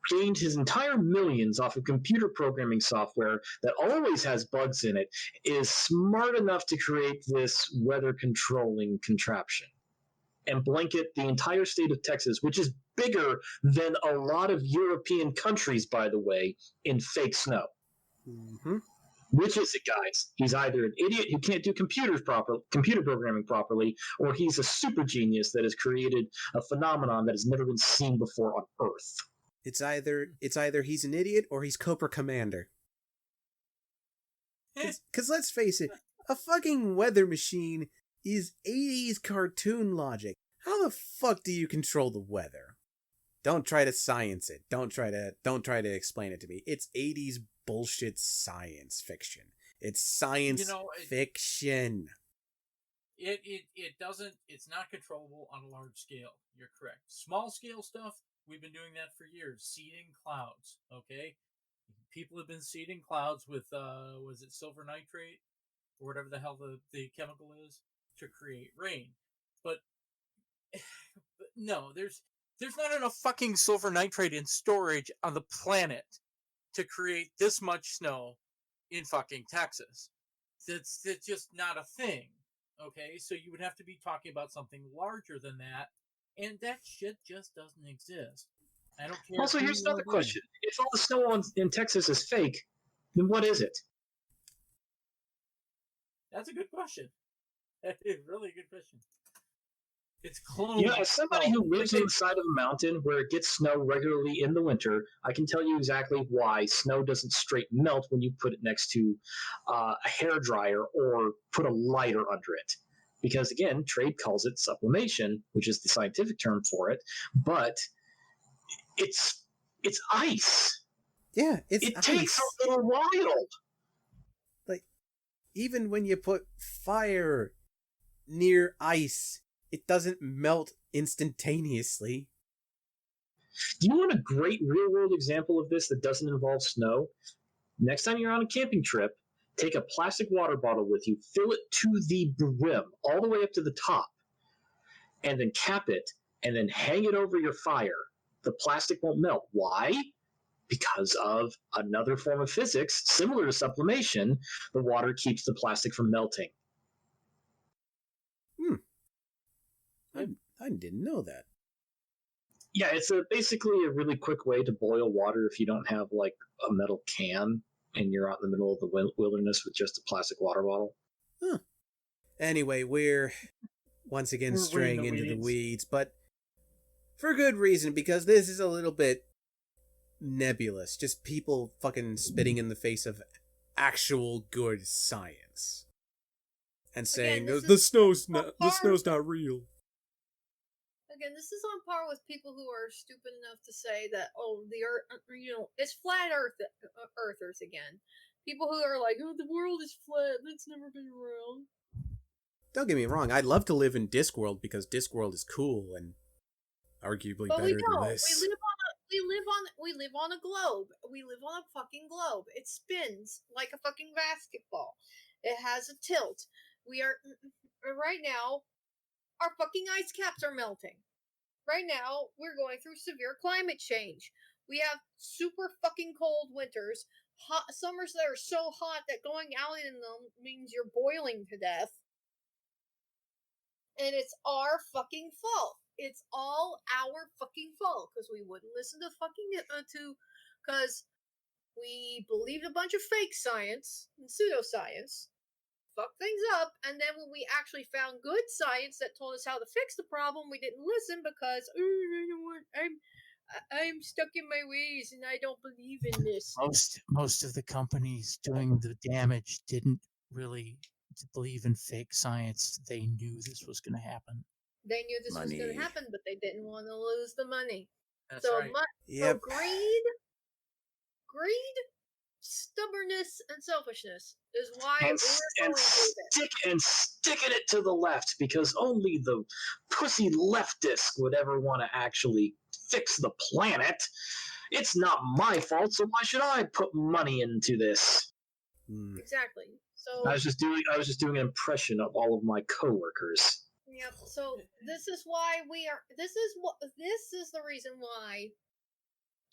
C: gained his entire millions off of computer programming software that always has bugs in it, is smart enough to create this weather controlling contraption and blanket the entire state of Texas, which is bigger than a lot of European countries, by the way, in fake snow.
D: Mm-hmm.
C: Which is it, guys? He's either an idiot who can't do computer programming properly, or he's a super genius that has created a phenomenon that has never been seen before on Earth.
D: It's either he's an idiot or he's Cobra Commander. Because let's face it, a fucking weather machine is 80s cartoon logic. How the fuck do you control the weather? Don't try to science it. Don't try to explain it to me. It's 80s bullshit science fiction. It's science fiction.
B: It's not controllable on a large scale. You're correct. Small scale stuff, we've been doing that for years. Seeding clouds, okay? People have been seeding clouds with, was it silver nitrate? Or whatever the hell the chemical is to create rain. But no, there's not enough fucking silver nitrate in storage on the planet to create this much snow in fucking Texas. That's just not a thing. Okay, so you would have to be talking about something larger than that, and that shit just doesn't exist. I don't care.
C: Also, here's another question: if all the snow in Texas is fake, then what is it?
B: That's a good question. That is really a good question. It's clone.
C: You know, as somebody who lives on the side of a mountain where it gets snow regularly in the winter, I can tell you exactly why snow doesn't straight melt when you put it next to a hairdryer or put a lighter under it. Because again, trade calls it sublimation, which is the scientific term for it, but it's ice.
D: Yeah, it
C: takes a little while.
D: Like, even when you put fire near ice, it doesn't melt instantaneously.
C: Do you want a great real-world example of this that doesn't involve snow? Next time you're on a camping trip, take a plastic water bottle with you, fill it to the brim, all the way up to the top, and then cap it, and then hang it over your fire. The plastic won't melt. Why? Because of another form of physics, similar to sublimation, the water keeps the plastic from melting.
D: I didn't know that.
C: Yeah, it's basically a really quick way to boil water if you don't have like a metal can and you're out in the middle of the wilderness with just a plastic water bottle.
D: Huh. Anyway, we're once again straying into the weeds, but for good reason, because this is a little bit nebulous. Just people fucking spitting in the face of actual good science and saying the snow's not real.
E: Again, this is on par with people who are stupid enough to say that, the Earth, it's flat earthers again. People who are like, the world is flat, that's never been around.
D: Don't get me wrong, I'd love to live in Discworld because Discworld is cool and arguably better than this.
E: We live on a globe. We live on a fucking globe. It spins like a fucking basketball. It has a tilt. We are, right now, our fucking ice caps are melting. Right now, we're going through severe climate change. We have super fucking cold winters, hot summers that are so hot that going out in them means you're boiling to death. And it's our fucking fault. It's all our fucking fault because we wouldn't listen to because we believed a bunch of fake science and pseudoscience. Fuck things up, and then when we actually found good science that told us how to fix the problem, we didn't listen because I'm stuck in my ways and I don't believe in this.
B: Most of the companies doing the damage didn't really believe in fake science. They knew this was going to happen.
E: They knew this was going to happen, but they didn't want to lose the money.
B: That's right.
E: So greed, stubbornness, and selfishness is why we're going through this.
C: Sticking it to the left because only the pussy leftist would ever want to actually fix the planet. It's not my fault, so why should I put money into this?
E: Exactly. So
C: I was just doing an impression of all of my coworkers.
E: Yep. So this is why we are. This is the reason why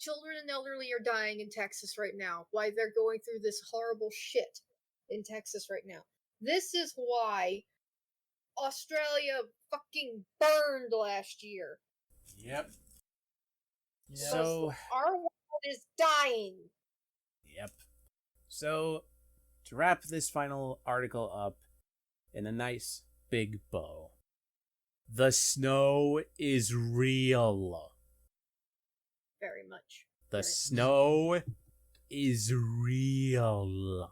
E: children and elderly are dying in Texas right now. Why they're going through this horrible shit in Texas right now. This is why Australia fucking burned last year.
A: Yep.
E: So our world is dying.
A: Yep. So, to wrap this final article up in a nice big bow, the snow is real.
E: Very much.
A: The snow is real.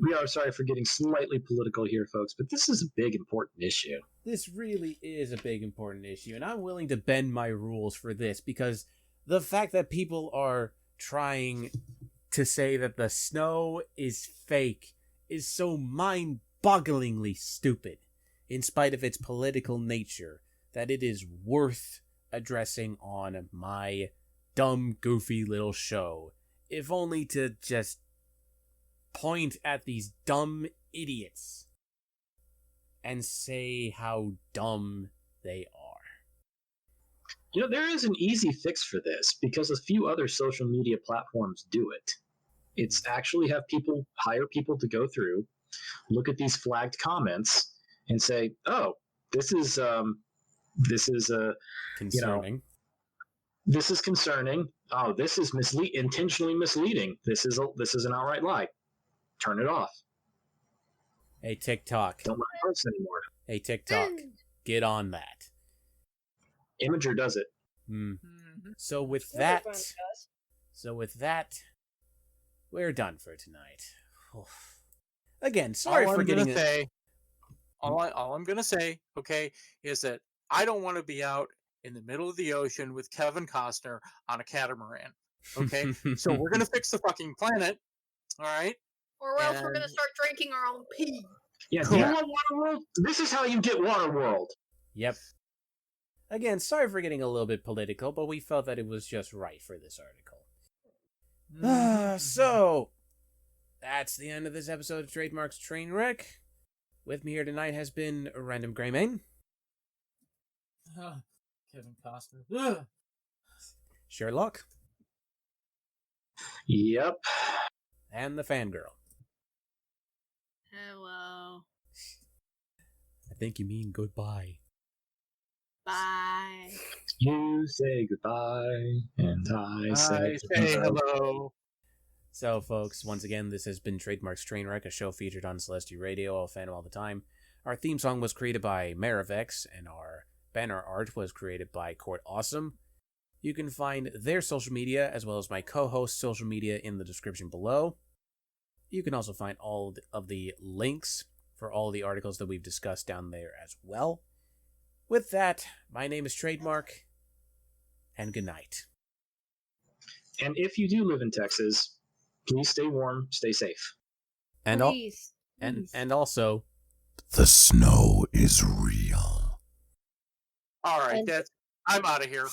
C: We are sorry for getting slightly political here, folks, but this is a big, important issue.
A: This really is a big, important issue, and I'm willing to bend my rules for this because the fact that people are trying to say that the snow is fake is so mind-bogglingly stupid, in spite of its political nature, that it is worth addressing on my dumb, goofy little show, if only to just point at these dumb idiots and say how dumb they are.
C: You know, there is an easy fix for this because a few other social media platforms do it. It's actually hire people to go through, look at these flagged comments, and say, "Oh, this is
A: Concerning.
C: This is concerning. Oh, this is intentionally misleading. This is an outright lie. Turn it off.
A: Hey, TikTok.
C: Don't let it post anymore."
A: Hey, TikTok. Get on that.
C: Imager does it.
A: So with that, we're done for tonight. Again, sorry for getting it.
B: All I'm gonna say, okay, is that I don't want to be out in the middle of the ocean with Kevin Costner on a catamaran. Okay, so we're gonna fix the fucking planet. All right.
E: Or else we're gonna start drinking our own pee.
C: Yeah, do you want Waterworld? This is how you get Waterworld.
A: Yep. Again, sorry for getting a little bit political, but we felt that it was just right for this article. So, that's the end of this episode of Trademark's Trainwreck. With me here tonight has been RandomGreymane.
B: Kevin Costner.
A: Sherlock.
C: Yep.
A: And TheFangirl.
E: Hello.
A: I think you mean goodbye.
E: Bye.
C: You say goodbye, and I say
B: hello.
A: So, folks, once again, this has been Trademark's Trainwreck, a show featured on Celestia Radio, all fan all the time. Our theme song was created by Marivex, and our banner art was created by Court Awesome. You can find their social media, as well as my co-host's social media, in the description below. You can also find all of the links for all the articles that we've discussed down there as well. With that, my name is Trademark, and good night.
C: And if you do live in Texas, please stay warm, stay safe.
A: And
E: Please.
A: and also, the snow is real.
B: All right, I'm out of here.